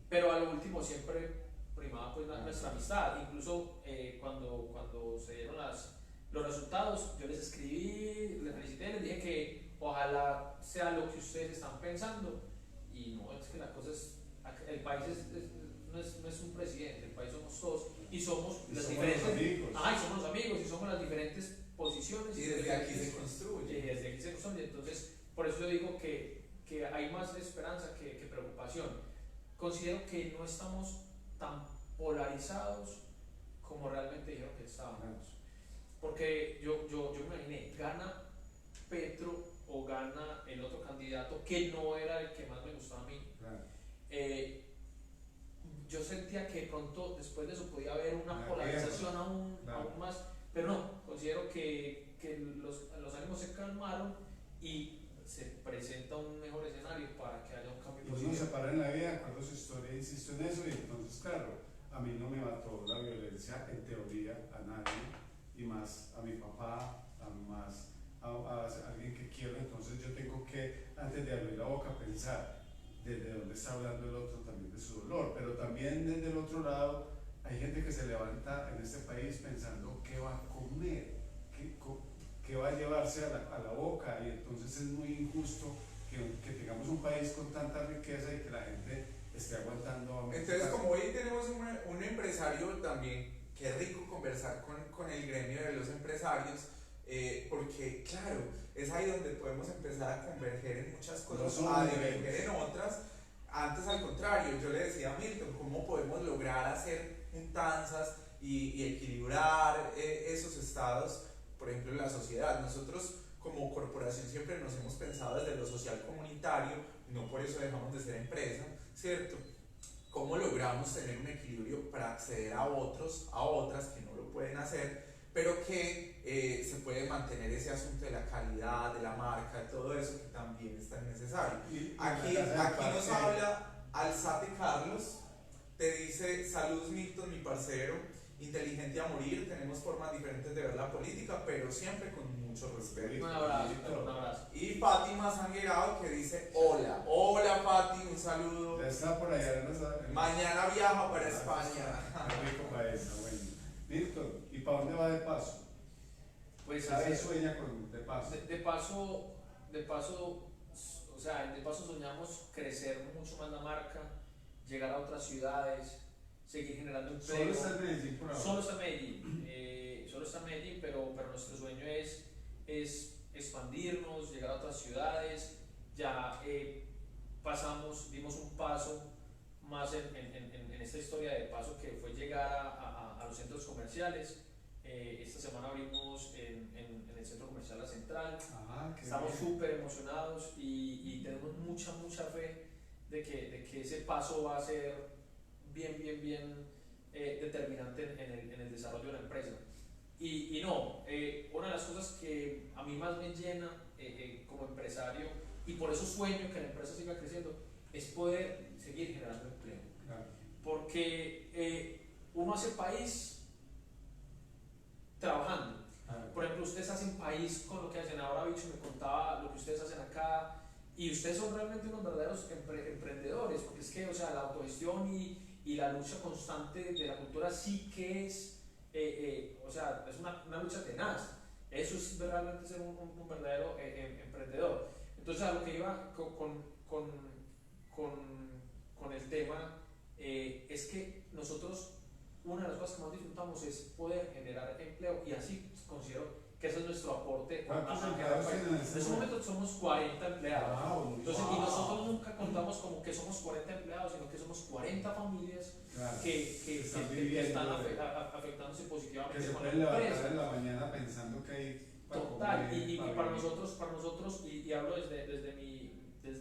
pero a lo último siempre primaba pues nuestra amistad. Incluso cuando se dieron los resultados, yo les escribí, les felicité, les dije que ojalá sea lo que ustedes están pensando. Y no, es que la cosa es, el país no es un presidente, el país somos todos y somos Y las somos diferentes. los amigos. Ajá, y somos los amigos y somos las diferentes posiciones. Y desde aquí se construye. Y desde aquí se construye. Entonces, por eso yo digo que hay más esperanza que preocupación. Considero que no estamos tan polarizados como realmente dijeron que estábamos. Porque yo me imaginé, gana Petro o gana el otro candidato que no era el que más me gustaba a mí. Claro. Yo sentía que pronto después de eso podía haber una Una polarización guerra. aún Claro. más, pero no, considero que los ánimos se calmaron y se presenta un mejor escenario para que haya un cambio Y uno positivo. se para en la vida, cuando su historia, insisto en eso, y entonces, claro, a mí no me mató la violencia en teoría a nadie, y más a mi papá, más a alguien que quiero, entonces yo tengo que, antes de abrir la boca, pensar desde dónde está hablando el otro también de su dolor, pero también desde el otro lado, hay gente que se levanta en este país pensando qué va a comer, qué va a llevarse a la boca, y entonces es muy injusto que tengamos un país con tanta riqueza y que la gente esté aguantando hambre. Entonces, como hoy tenemos un empresario también, qué rico conversar con el gremio de los empresarios, porque claro, es ahí donde podemos empezar a converger en muchas cosas, No a son diverger en otras. Antes, al contrario, yo le decía a Milton, ¿cómo podemos lograr hacer juntanzas y equilibrar esos estados, por ejemplo, en la sociedad? Nosotros como corporación siempre nos hemos pensado desde lo social comunitario, no por eso dejamos de ser empresa, ¿cierto? ¿Cómo logramos tener un equilibrio para acceder a otros, a otras que no lo pueden hacer, pero que se puede mantener ese asunto de la calidad, de la marca, de todo eso que también es tan necesario? Aquí nos habla Alzate Carlos, te dice: saludos Milton, mi parcero, inteligente a morir, tenemos formas diferentes de ver la política, pero siempre con mucho respeto. Un abrazo, un abrazo. Y Fátima Sanguerado, que dice: hola, hola Fati, un saludo. Ya está por allá, no sabe. Mañana viaja para España. Qué rico para eso, bueno. Milton, ¿y para dónde va de paso? Pues ¿Qué se sueña con de paso? de paso, o sea, de paso soñamos crecer mucho más la marca, llegar a otras ciudades, seguir generando empleo. Solo está en Medellín por ahora. Solo está Medellín, pero nuestro sueño es expandirnos, llegar a otras ciudades. Ya dimos un paso más en esta historia de paso, que fue llegar a los centros comerciales. Esta semana abrimos en el centro comercial La Central. Estamos súper emocionados y tenemos mucha fe de que ese paso va a ser bien determinante en el desarrollo de la empresa. Y no, una de las cosas que a mí más me llena como empresario, y por eso sueño que la empresa siga creciendo, es poder seguir generando empleo. Claro. Porque uno hace país trabajando. Claro. Por ejemplo, ustedes hacen país con lo que hacen. Ahora Bicho me contaba lo que ustedes hacen acá, y ustedes son realmente unos verdaderos emprendedores, porque es que, o sea, la autogestión y la lucha constante de la cultura sí que es, o sea, es una lucha tenaz. Eso es realmente ser un verdadero emprendedor. Entonces, a lo que iba con el tema, es que nosotros, una de las cosas que más disfrutamos es poder generar empleo, y así considero que ese es nuestro aporte. ¿Cuántos empleados tienen En este momento somos 40 empleados. Entonces, y wow. nosotros nunca contamos como que somos 40 empleados, sino que somos 40 familias Claro. que están afectándose positivamente Que se con la pueden levantar empresa. en la mañana pensando que hay Total, y para vivir. nosotros, y hablo desde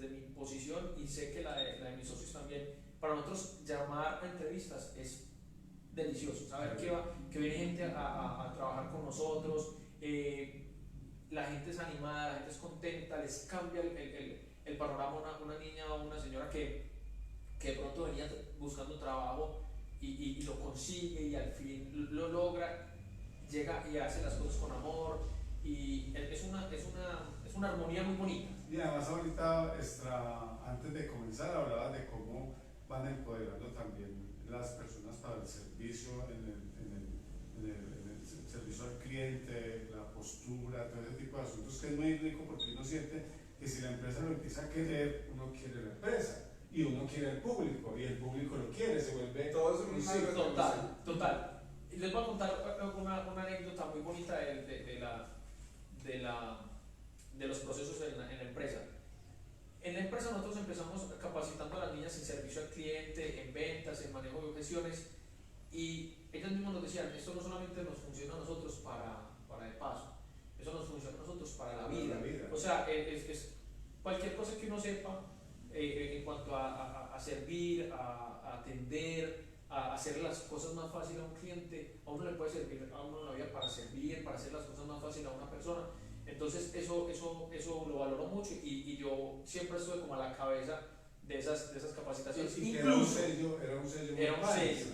mi posición, y sé que la de mis socios también, para nosotros llamar a entrevistas es delicioso, saber que viene gente a trabajar con nosotros, la gente es animada, la gente es contenta, les cambia el panorama. Una niña o una señora que de pronto venía buscando trabajo y lo consigue, y al fin lo logra, llega y hace las cosas con amor, y es una armonía muy bonita. Y además ahorita, antes de comenzar, hablabas de cómo van empoderando también las personas para el servicio en el servicio al cliente, la postura, todo ese tipo de asuntos que es muy rico porque uno siente que si la empresa lo empieza a querer, uno quiere la empresa y uno quiere el público y el público lo quiere, se vuelve Todos son Sí, total. Y les voy a contar una anécdota muy bonita de los procesos en la empresa. En la empresa nosotros empezamos capacitando a las niñas en servicio al cliente, en ventas, en manejo de objeciones, y ellas mismas nos decían, esto no solamente nos funciona a nosotros para el paso, eso nos funciona a nosotros para la vida. O sea, es cualquier cosa que uno sepa en cuanto a servir, a atender, a hacer las cosas más fáciles a un cliente, a uno le puede servir a uno en la vida para servir, para hacer las cosas más fáciles a una persona. Entonces eso lo valoro mucho y yo siempre estuve como a la cabeza de esas capacitaciones. Y Incluso, era un sello. era un sello.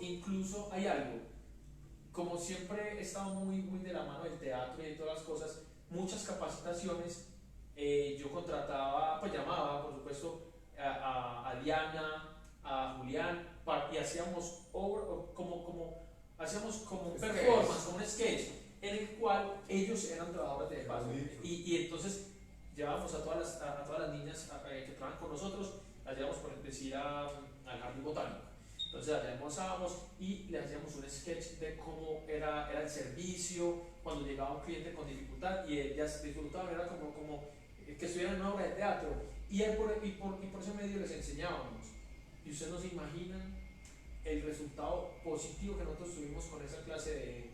Incluso hay algo, como siempre he estado muy de la mano del teatro y de todas las cosas, muchas capacitaciones yo contrataba, pues llamaba por supuesto a Diana, a Julián, y hacíamos hacíamos como un performance, como un sketch, en el cual ellos eran trabajadores de paso. Y entonces llevábamos a todas las niñas que trabajan con nosotros, las llevamos por decir al jardín botánico. Entonces allá almorzábamos y le hacíamos un sketch de cómo era el servicio cuando llegaba un cliente con dificultad, y ellas disfrutaban, era como que estuvieran en una obra de teatro, y por ese medio les enseñábamos. Y ustedes no se imaginan el resultado positivo que nosotros tuvimos con esa clase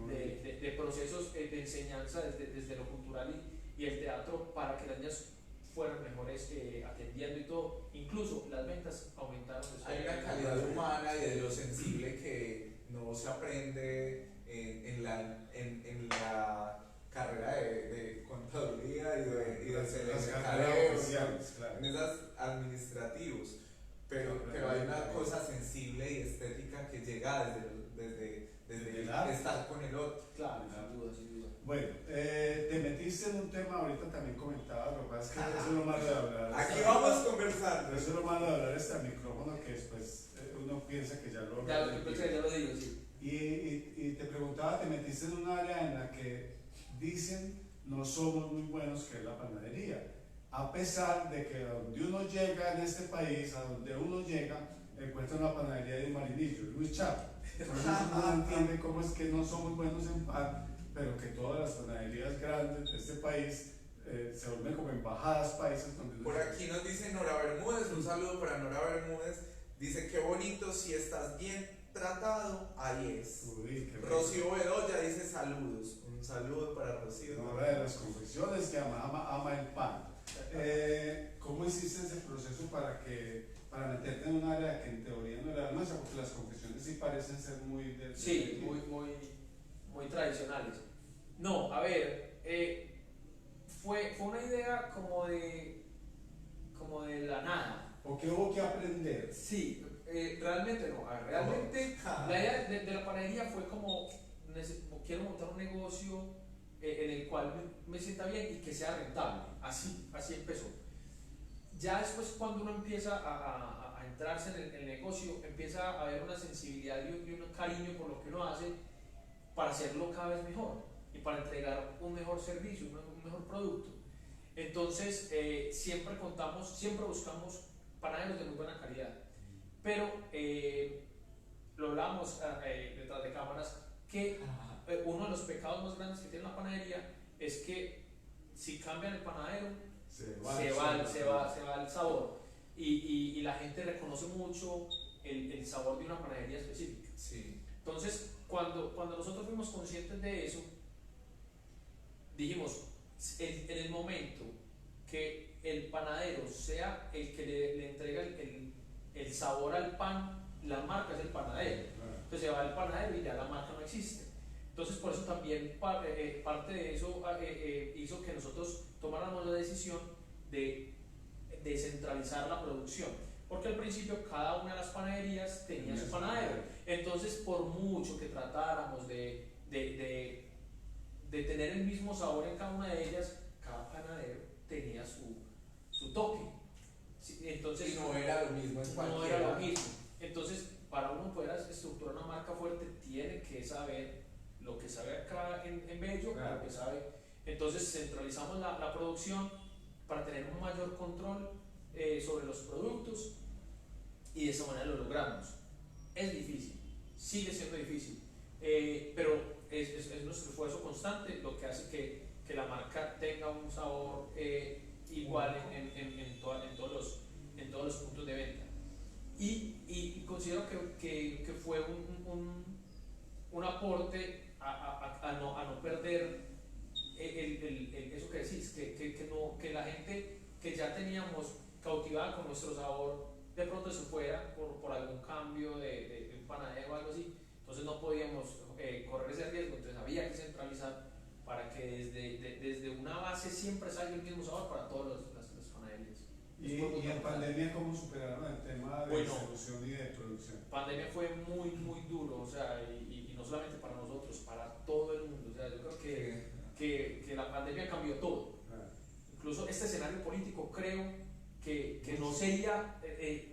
de procesos de enseñanza desde lo cultural y el teatro, para que las niñas fueran mejores atendiendo y todo. Incluso las ventas aumentaron. Hay una calidad humana y de lo sensible que no se aprende en la carrera de contaduría y de en esas administrativos, pero hay una cosa sensible y estética que llega desde estar con el otro. Claro, sin duda. Bueno, te metiste en un tema, ahorita también comentaba, lo que pasa es que eso es lo malo de hablar. Aquí vamos conversando. Eso es lo malo de hablar al micrófono, que después uno piensa que ya lo digo, sí. Y te preguntaba, te metiste en un área en la que dicen no somos muy buenos, que es la panadería. A pesar de que a donde uno llega en este país, a donde uno llega, encuentra una panadería de un marinillo, Luis Chapo. Entonces uno no entiende cómo es que no somos buenos en pan, pero que todas las panaderías grandes de este país se vuelven como embajadas países donde... Por aquí nos dice Nora Bermúdez, un saludo para Nora Bermúdez. Dice, qué bonito, si estás bien tratado, ahí es. Uy, qué Rocío Bedoya dice saludos. Un saludo para Rocío. Nora de las confecciones, que ama el pan. ¿Cómo hiciste ese proceso para meterte en un área que en teoría no era nuestra? Porque las confecciones sí parecen ser muy... muy tradicionales. No, a ver, fue una idea como de la nada. ¿O qué hubo que aprender? Sí, realmente no. A ver, realmente la idea de la panadería fue como, quiero montar un negocio en el cual me sienta bien y que sea rentable. Así empezó. Ya después, cuando uno empieza a entrarse en el negocio, empieza a haber una sensibilidad y un cariño por lo que uno hace, para hacerlo cada vez mejor y para entregar un mejor servicio, un mejor producto. Entonces siempre buscamos panaderos de muy buena calidad, pero lo hablábamos detrás de cámaras, que uno de los pecados más grandes que tiene la panadería es que si cambian el panadero se va el sabor, y la gente reconoce mucho el sabor de una panadería específica. Sí. Entonces, cuando nosotros fuimos conscientes de eso, dijimos, en el momento que el panadero sea el que le entrega el sabor al pan, la marca es el panadero. Entonces se va el panadero y ya la marca no existe. Entonces, por eso también parte de eso hizo que nosotros tomáramos la decisión de descentralizar la producción. Porque al principio cada una de las panaderías tenía su panadero. Entonces, por mucho que tratáramos de tener el mismo sabor en cada una de ellas, cada panadero tenía su toque. Entonces, y no era lo mismo en cualquiera. No era lo mismo. Entonces, saber lo que sabe acá en Bello, Claro. lo que sabe. Entonces centralizamos la producción para tener un mayor control sobre los productos y de esa manera lo logramos. Es difícil, sigue siendo difícil, pero es nuestro esfuerzo constante lo que hace que la marca tenga un sabor igual en todos los puntos de venta. Y considero que fue un aporte a no perder eso que decís, que la gente que ya teníamos cautivada con nuestro sabor de pronto se fuera por algún cambio de un panadero o algo así. Entonces no podíamos correr ese riesgo, entonces había que centralizar para que desde una base siempre salga el mismo sabor para todas las panaderías. Y en pandemia, ¿cómo superaron el tema de Bueno, distribución y de producción? Pandemia fue muy duro, o sea, y no solamente para nosotros, para todo el mundo. O sea, yo creo que la pandemia cambió todo. Incluso este escenario político creo que no sería,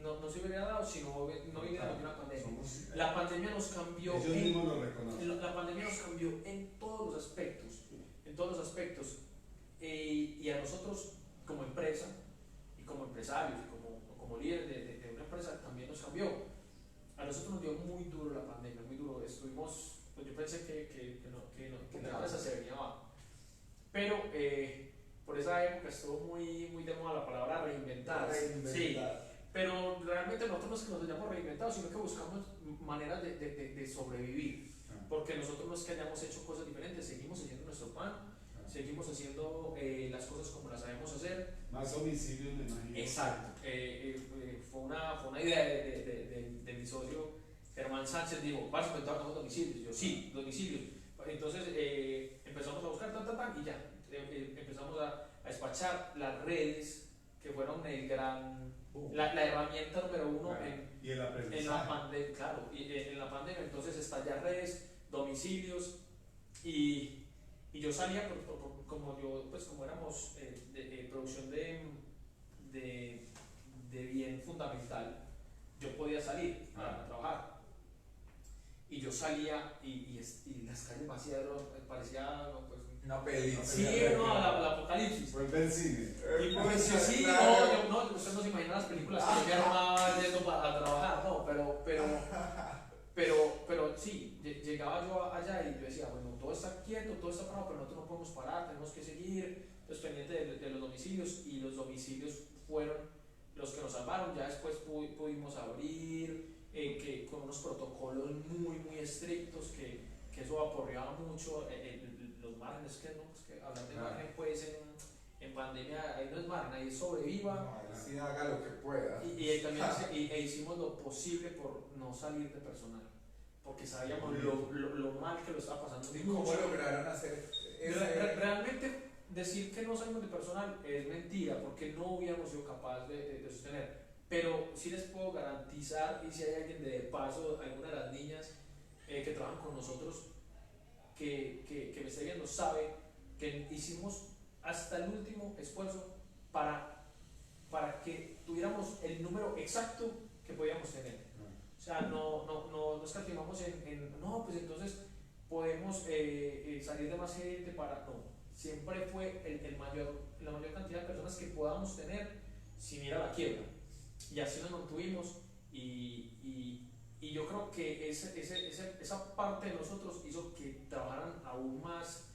no se hubiera dado si no hubiera una pandemia. La pandemia nos cambió. Ellos mismos lo reconocen. La pandemia nos cambió en todos los aspectos. Y a nosotros como empresa y como empresarios y como líderes de una empresa también nos cambió. A nosotros nos dio muy duro la pandemia, muy duro. Estuvimos, pues yo pensé que la empresa se venía abajo. Pero por esa época estuvo muy de moda la palabra reinventar. Sí, pero realmente nosotros no es que nos hayamos reinventado, sino que buscamos maneras de sobrevivir. Porque nosotros no es que hayamos hecho cosas diferentes, seguimos haciendo nuestro pan, seguimos haciendo las cosas como las sabemos hacer. Más domicilios, me imagino. Exacto. Fue una idea de mi socio Germán Sánchez. Digo, ¿vas a inventar nuevos domicilios? Yo, sí, domicilios. Entonces empezamos a buscar y ya. Empezamos a despachar las redes, que fueron la herramienta número uno y el aprendizaje. en la pandemia. Claro, en la pandemia. Entonces está ya redes, domicilios, y yo salía, como éramos de producción de bien fundamental, yo podía salir a trabajar. Y yo salía y las calles vacías, parecía una película. Sí, no, el apocalipsis. Vuelve al cine. Y pues sí, claro. usted no se imagina las películas que yo me armaba yendo a trabajar, no, pero sí, llegaba yo allá y yo decía, bueno, todo está quieto, todo está parado, pero nosotros no podemos parar, tenemos que seguir, entonces pendiente de los domicilios, y los domicilios fueron los que nos salvaron. Ya después pudimos abrir, con unos protocolos muy estrictos, que eso aporreaba mucho los márgenes, que hablar de margen pues en pandemia, ahí no es margen, ahí es sobreviva. No, sí, haga lo que pueda. Y también hicimos lo posible por no salir de personal, porque sabíamos lo mal que lo estaba pasando. ¿Y cómo lograron hacer Realmente decir que no salimos de personal es mentira, porque no hubiéramos sido capaces de sostener. Pero sí les puedo garantizar, y si hay alguien de paso, alguna de las niñas que trabajan con nosotros, que me esté viendo, sabe que hicimos hasta el último esfuerzo para que tuviéramos el número exacto que podíamos tener. O sea, no escatimamos no, pues entonces podemos salir de más gente no. Siempre fue la mayor cantidad de personas que podamos tener sin ir a la quiebra. Y así nos mantuvimos, y yo creo que esa parte de nosotros hizo que trabajaran aún más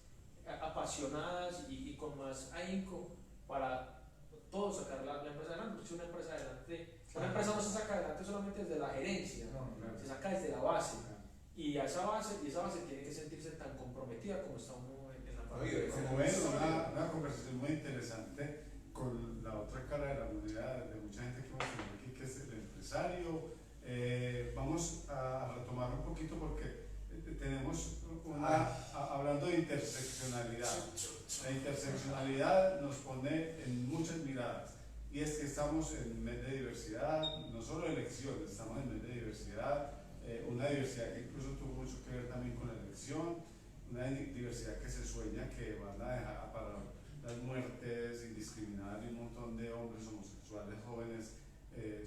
apasionadas y con más ahínco para todos sacar la empresa adelante. Porque una empresa no se saca adelante solamente desde la gerencia, se saca desde la base, y esa base tiene que sentirse tan comprometida como está uno en la parte. Como ven, una conversación muy interesante con la otra cara de la moneda de mucha gente que hemos tenido aquí, que es el empresario. Vamos a retomar un poquito porque tenemos hablando de interseccionalidad. La interseccionalidad nos pone en muchas miradas, y es que estamos en mes de diversidad, no solo elecciones, estamos en mes de diversidad, una diversidad que incluso tuvo mucho que ver también con la elección, una diversidad que se sueña que van a dejar para las muertes indiscriminadas de un montón de hombres homosexuales jóvenes,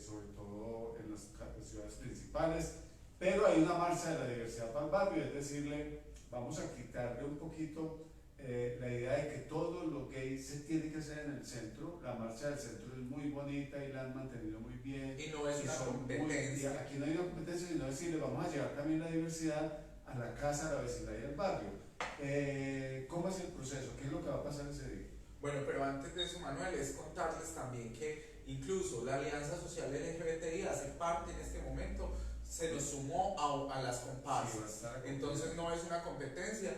sobre todo en las ciudades principales. Pero hay una marcha de la diversidad para el barrio, es decirle, vamos a quitarle un poquito la idea de que todo lo gay se tiene que hacer en el centro. La marcha del centro es muy bonita y la han mantenido muy bien. Y no es Y una son competencia. aquí no hay una competencia, sino decirle, vamos a llevar también la diversidad a la casa, a la vecindad y al barrio. ¿Cómo es el proceso? ¿Qué es lo que va a pasar ese día? Bueno, pero antes de eso, Manuel, es contarles también que incluso la Alianza Social LGBTI hace parte en este momento, se nos sumó a las comparsas. Entonces no es una competencia.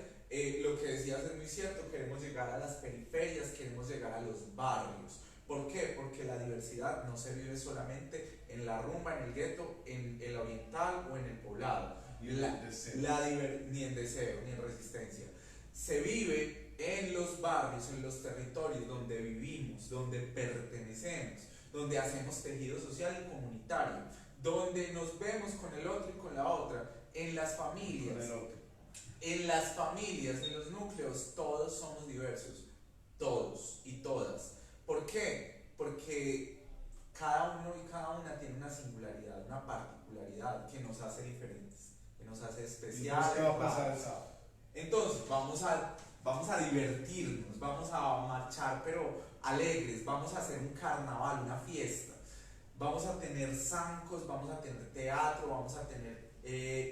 Lo que decías es muy cierto, queremos llegar a las periferias, queremos llegar a los barrios. ¿Por qué? Porque la diversidad no se vive solamente en la rumba, en el gueto, en el oriental o en el poblado. Ni en deseo, ni en resistencia. Se vive en los barrios, en los territorios donde vivimos, donde pertenecemos, donde hacemos tejido social y comunitario, donde nos vemos con el otro y con la otra, en las familias. En las familias, en los núcleos, todos somos diversos, todos y todas. ¿Por qué? Porque cada uno y cada una tiene una singularidad, una particularidad que nos hace diferentes, que nos hace especiales. ¿Qué va a pasar el sábado? Entonces, vamos a divertirnos, vamos a marchar, pero alegres, vamos a hacer un carnaval, una fiesta. Vamos a tener zancos, vamos a tener teatro, vamos a tener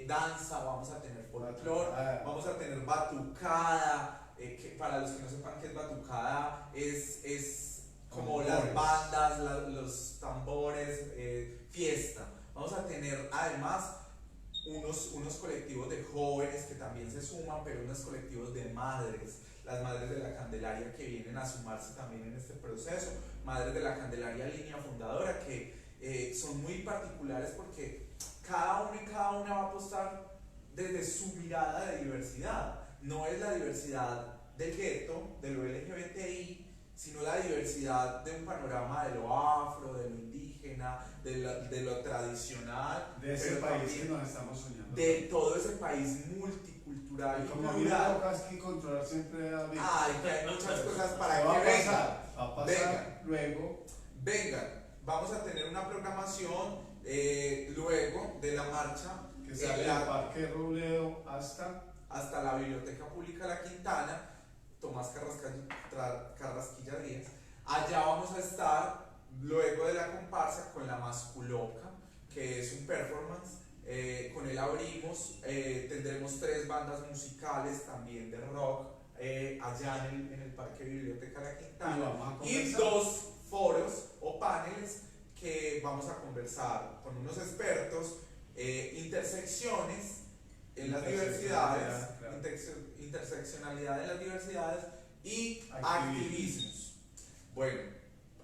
danza, vamos a tener folclore, vamos a tener batucada, que para los que no sepan qué es batucada, es como las bandas, los tambores, fiesta. Vamos a tener además unos colectivos de jóvenes que también se suman, pero unos colectivos de madres, las madres de la Candelaria que vienen a sumarse también en este proceso, madres de la Candelaria Línea Fundadora que son muy particulares porque cada uno y cada una va a apostar desde su mirada de diversidad. No es la diversidad del gueto, de lo LGBTI, sino la diversidad de un panorama de lo afro, de lo indígena, de lo tradicional. De ese país que nos estamos soñando. De todo ese país multicultural y y como plural. tocas que controlar siempre a mí. Ay, que hay muchas cosas para que va a pasar vengan. luego. Vengan, vamos a tener una programación luego de la marcha Que sale del Parque Robledo hasta la Biblioteca Pública La Quintana, Tomás Carrasquilla Díaz. Allá vamos a estar luego de la comparsa con la Masculoca, que es un performance. Con él abrimos, tendremos 3 bandas musicales también de rock allá en el Parque Biblioteca La Quintana y 2 foros o paneles que vamos a conversar con unos expertos, intersecciones en las diversidades, claro. Interseccionalidad de las diversidades y activismos. Bueno,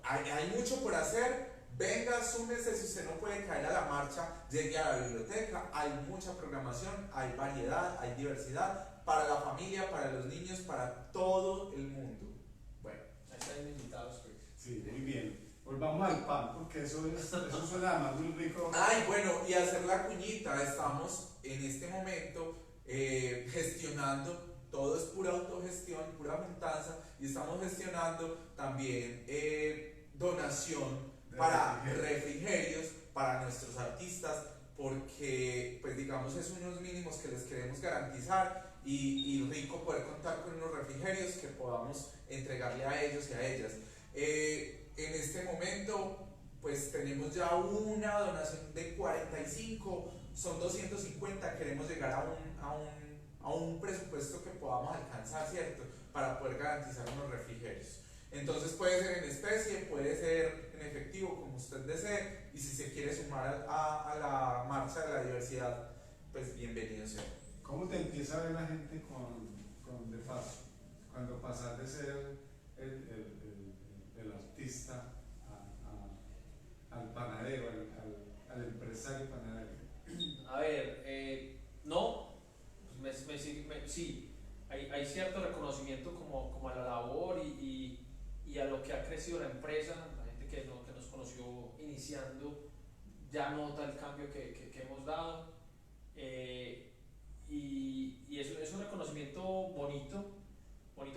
hay mucho por hacer. Venga, súmese, si usted no puede caer a la marcha, llegue a la biblioteca, hay mucha programación, hay variedad, hay diversidad para la familia, para los niños, para todo el mundo. Bueno, ahí están invitados, pues. Sí, muy bien. Volvamos al pan, porque eso suena además muy rico. Ay, bueno, y hacer la cuñita, estamos en este momento gestionando, todo es pura autogestión, pura juntanza, y estamos gestionando también donación para refrigerios para nuestros artistas, porque pues digamos es unos mínimos que les queremos garantizar y rico poder contar con unos refrigerios que podamos entregarle a ellos y a ellas. En este momento pues tenemos ya una donación de 45, son 250, queremos llegar a un presupuesto que podamos alcanzar, ¿cierto? Para poder garantizar unos refrigerios. Entonces puede ser en especie, puede ser en efectivo, como usted desee, y si se quiere sumar a la marcha de la diversidad, pues bienvenido sea. ¿Cómo te empieza a ver la gente con de paso? Cuando pasas de ser el artista al panadero, al empresario panadero. A ver, no, pues sí, hay cierto reconocimiento como a la labor y a lo que ha crecido la empresa. La gente que nos conoció iniciando ya nota el cambio que hemos dado, y es un reconocimiento bonito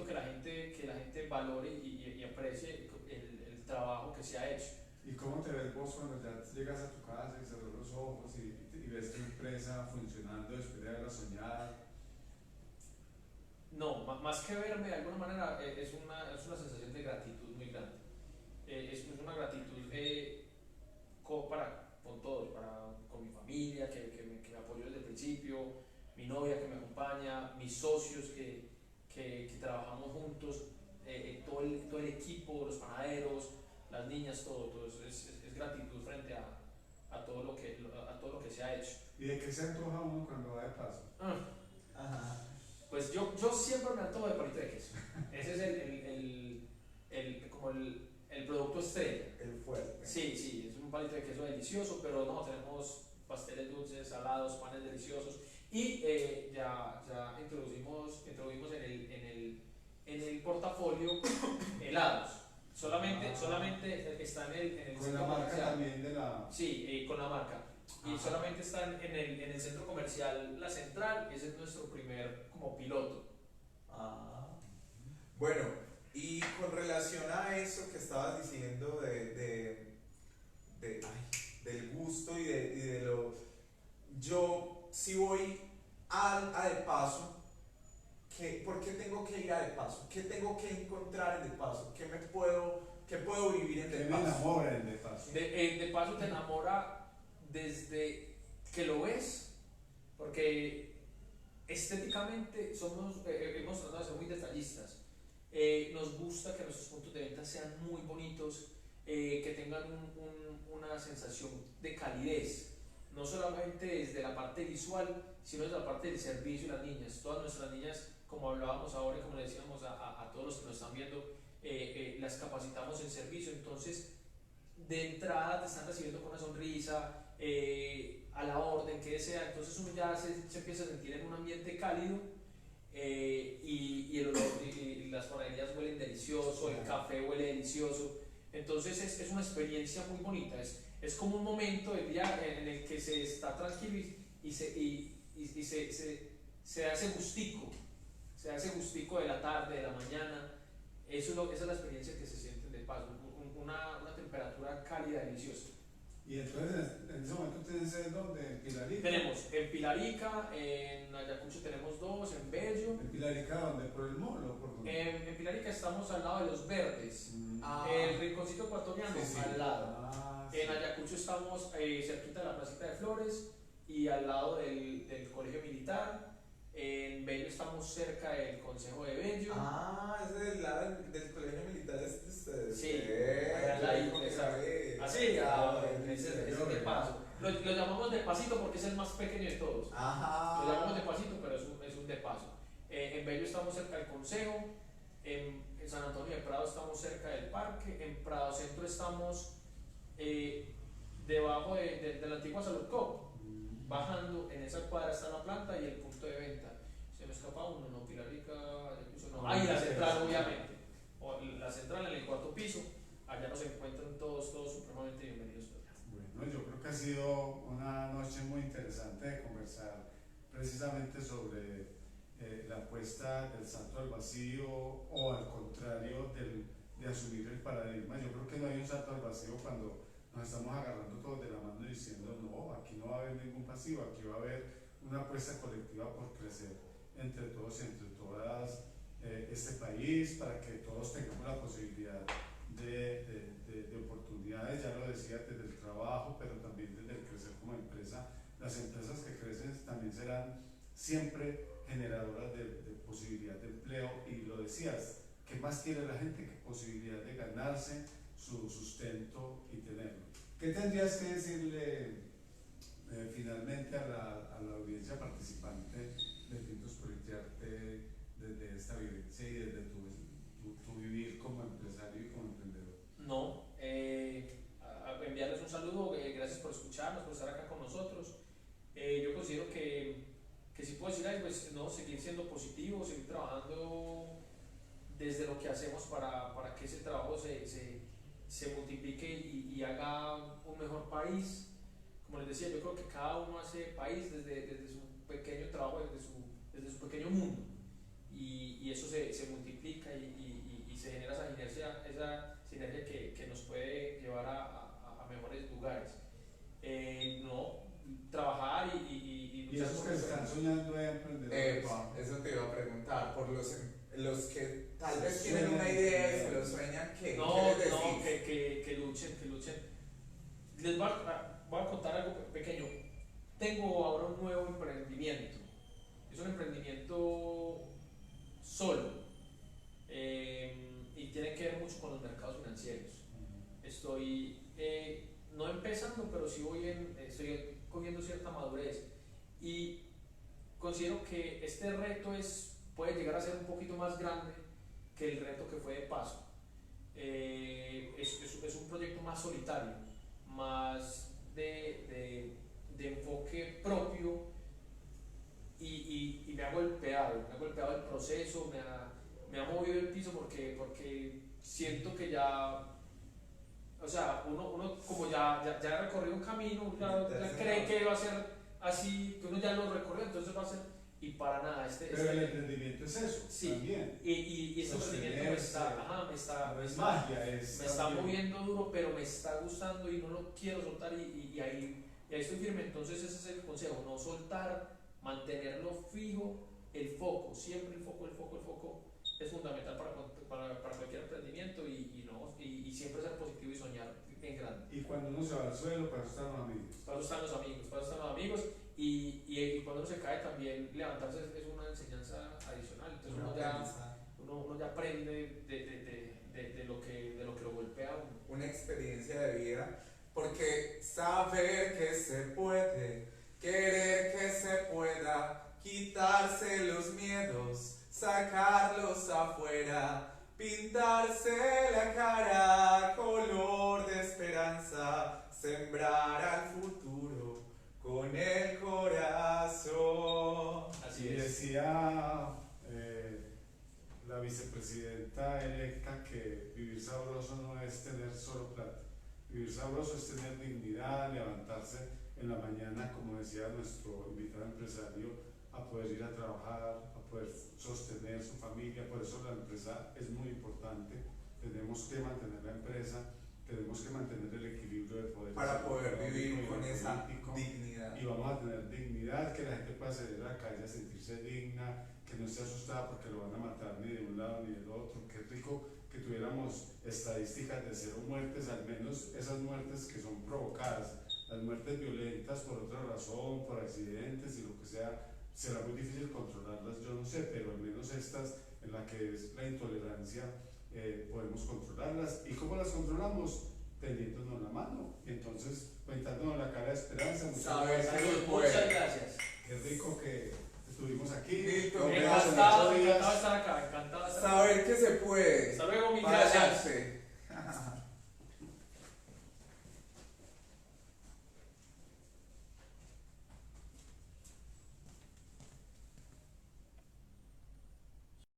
que la gente valore y aprecie el trabajo que se ha hecho. Y ¿Y cómo te ves vos cuando ya llegas a tu casa y cerras los ojos y ves tu empresa funcionando después de haberla soñado? No, más que verme, de alguna manera es una sensación de gratitud muy grande. Es una gratitud con todos, con mi familia que me apoyó desde el principio, mi novia que me acompaña, mis socios que trabajamos juntos, todo el equipo, los panaderos, las niñas, todo es gratitud frente a todo lo que se ha hecho. ¿Y de qué se antoja uno cuando va de paso? Ajá. Pues yo siempre me antojo de palito de queso. Ese es como el producto estrella. El fuerte. Sí, sí, es un palito de queso delicioso, pero no, tenemos pasteles dulces, salados, panes deliciosos y ya introducimos en el portafolio helados. Solamente está en el Con la centro marca comercial. también de la... Sí, con la marca. Y Ajá. solamente están en el centro comercial La Central, ese es nuestro primer como piloto. Ah. Bueno, y con relación a eso que estabas diciendo del gusto y de lo... Yo si voy a de paso, ¿por qué tengo que ir a de paso? ¿Qué tengo que encontrar en de paso? ¿Qué puedo vivir en Que de me paso? enamora el de paso. De paso te enamora desde que lo ves, porque estéticamente hemos tratado de ser muy detallistas. Nos gusta que nuestros puntos de venta sean muy bonitos, que tengan una sensación de calidez, no solamente desde la parte visual, sino desde la parte del servicio y las niñas. Todas nuestras niñas, como hablábamos ahora y como le decíamos a todos los que nos están viendo, las capacitamos en servicio, entonces de entrada te están recibiendo con una sonrisa, a la orden, que sea, entonces uno ya se empieza a sentir en un ambiente cálido, y el olor, y las panaderías huelen delicioso, el café huele delicioso, entonces es una experiencia muy bonita, es como un momento del día en el que se está tranquilo se hace gustico de la tarde, de la mañana, esa es la experiencia que se siente de paso, una temperatura cálida, deliciosa. Y entonces en ese momento tienes el donde en Pilarica. Tenemos en Pilarica, en Ayacucho tenemos dos, en Bello. ¿En Pilarica dónde? ¿Por el molo? ¿Por dónde? En Pilarica estamos al lado de Los Verdes, Ah. el rinconcito ecuatoriano Sí, sí. al lado. Ah, En sí. Ayacucho estamos cerquita de la placita de Flores y al lado del colegio militar. En Bello estamos cerca del Consejo de Bello. Ah, ese es del lado del colegio militar es de ustedes. Sí, allá allá ahí, exacto. Así, ese es de paso. Lo llamamos de pasito porque es el más pequeño de todos. Ajá. Lo llamamos de pasito, pero es un de paso. En Bello estamos cerca del Consejo, en San Antonio de Prado estamos cerca del parque, en Prado Centro estamos debajo de la antigua Salud Cop. Bajando, en esa cuadra está la planta y el punto de venta. Se me escapa uno, no, Pilarica, no. Ah, y la central, obviamente. La central en el cuarto piso. Allá nos encuentran todos supremamente bienvenidos. Bueno, yo creo que ha sido una noche muy interesante de conversar precisamente sobre la apuesta del salto al vacío o al contrario de asumir el paradigma. Yo creo que no hay un salto al vacío cuando nos estamos agarrando todos de la mano y diciendo no, aquí no va a haber ningún vacío, aquí va a haber una apuesta colectiva por crecer entre todos y entre todas este país para que todos tengamos la posibilidad de oportunidades, ya lo decía, desde el trabajo, pero también desde el crecer como empresa. Las empresas que crecen también serán siempre generadoras de posibilidad de empleo y lo decías, ¿qué más quiere la gente que posibilidad de ganarse su sustento y tenerlo? ¿Qué tendrías que decirle finalmente a la audiencia participante de Tintos Politearte desde esta vivencia y desde tu vivir como empresario y como emprendedor? No, enviarles un saludo, gracias por escucharnos, por estar acá con nosotros. Yo considero que si puedo decir algo, pues no, seguir siendo positivo, seguir trabajando desde lo que hacemos para que ese trabajo se multiplique y haga un mejor país. Como les decía, yo creo que cada uno hace país desde su pequeño trabajo, desde su pequeño mundo, y eso se multiplica y se genera esa sinergia que nos puede llevar a soñando en emprendedores. Epa, eso te iba a preguntar, por los que tal vez Sueñan tienen una idea y se lo emprendedores. sueñan, ¿qué? No, ¿Qué les no, decís? que luchen, que luchen. Les voy a contar algo pequeño. Tengo ahora un nuevo emprendimiento. Es un emprendimiento solo y tiene que ver mucho con los mercados financieros. Estoy no empezando, pero sí estoy cogiendo cierta madurez y considero que este reto puede llegar a ser un poquito más grande que el reto que fue de paso. Es un proyecto más solitario, más de enfoque propio y me ha golpeado el proceso, me ha movido el piso porque siento que ya, o sea, uno como ya ha recorrido un camino, ya cree que va a ser así, que uno ya lo recorrió, entonces va a ser, y para nada, Pero el emprendimiento es eso, sí, también. y este emprendimiento me No es magia, me está también. moviendo duro, pero me está gustando y no lo quiero soltar y ahí estoy firme. Entonces ese es el consejo, no soltar, mantenerlo fijo, el foco, siempre el foco es fundamental para cualquier emprendimiento y siempre ser positivo y soñar en grande. Y cuando uno se va al suelo, para eso están los amigos. Para eso están los amigos y cuando uno se cae también levantarse es una enseñanza adicional. Entonces uno ya aprende de lo que lo golpea a uno. Una experiencia de vida, porque saber que se puede, querer que se pueda, quitarse los miedos, sacarlos afuera, pintarse la cara color de esperanza, sembrar al futuro con el corazón. Así Y es. decía la vicepresidenta electa que vivir sabroso no es tener solo plata. Vivir sabroso es tener dignidad, levantarse en la mañana, como decía nuestro invitado empresario, a poder ir a trabajar, a poder sostener su familia. Por eso la empresa es muy importante. Tenemos que mantener la empresa, tenemos que mantener el equilibrio de poder Para poder vivir con esa político. dignidad. Y vamos a tener dignidad, que la gente pueda salir a la calle a sentirse digna, que no esté asustada porque lo van a matar ni de un lado ni del otro. Qué rico que tuviéramos estadísticas de 0 muertes, al menos esas muertes que son provocadas. Las muertes violentas por otra razón, por accidentes y lo que sea, será muy difícil controlarlas, yo no sé, pero al menos estas en la que es la intolerancia podemos controlarlas. ¿Y cómo las controlamos? Tendiéndonos la mano, y entonces pintándonos la cara de esperanza. Saber que se Muchas puede. gracias. Qué rico que estuvimos aquí. Listo, Nos vemos en Encantado 8 de días. estar acá, encantado de estar acá. Saber que se puede.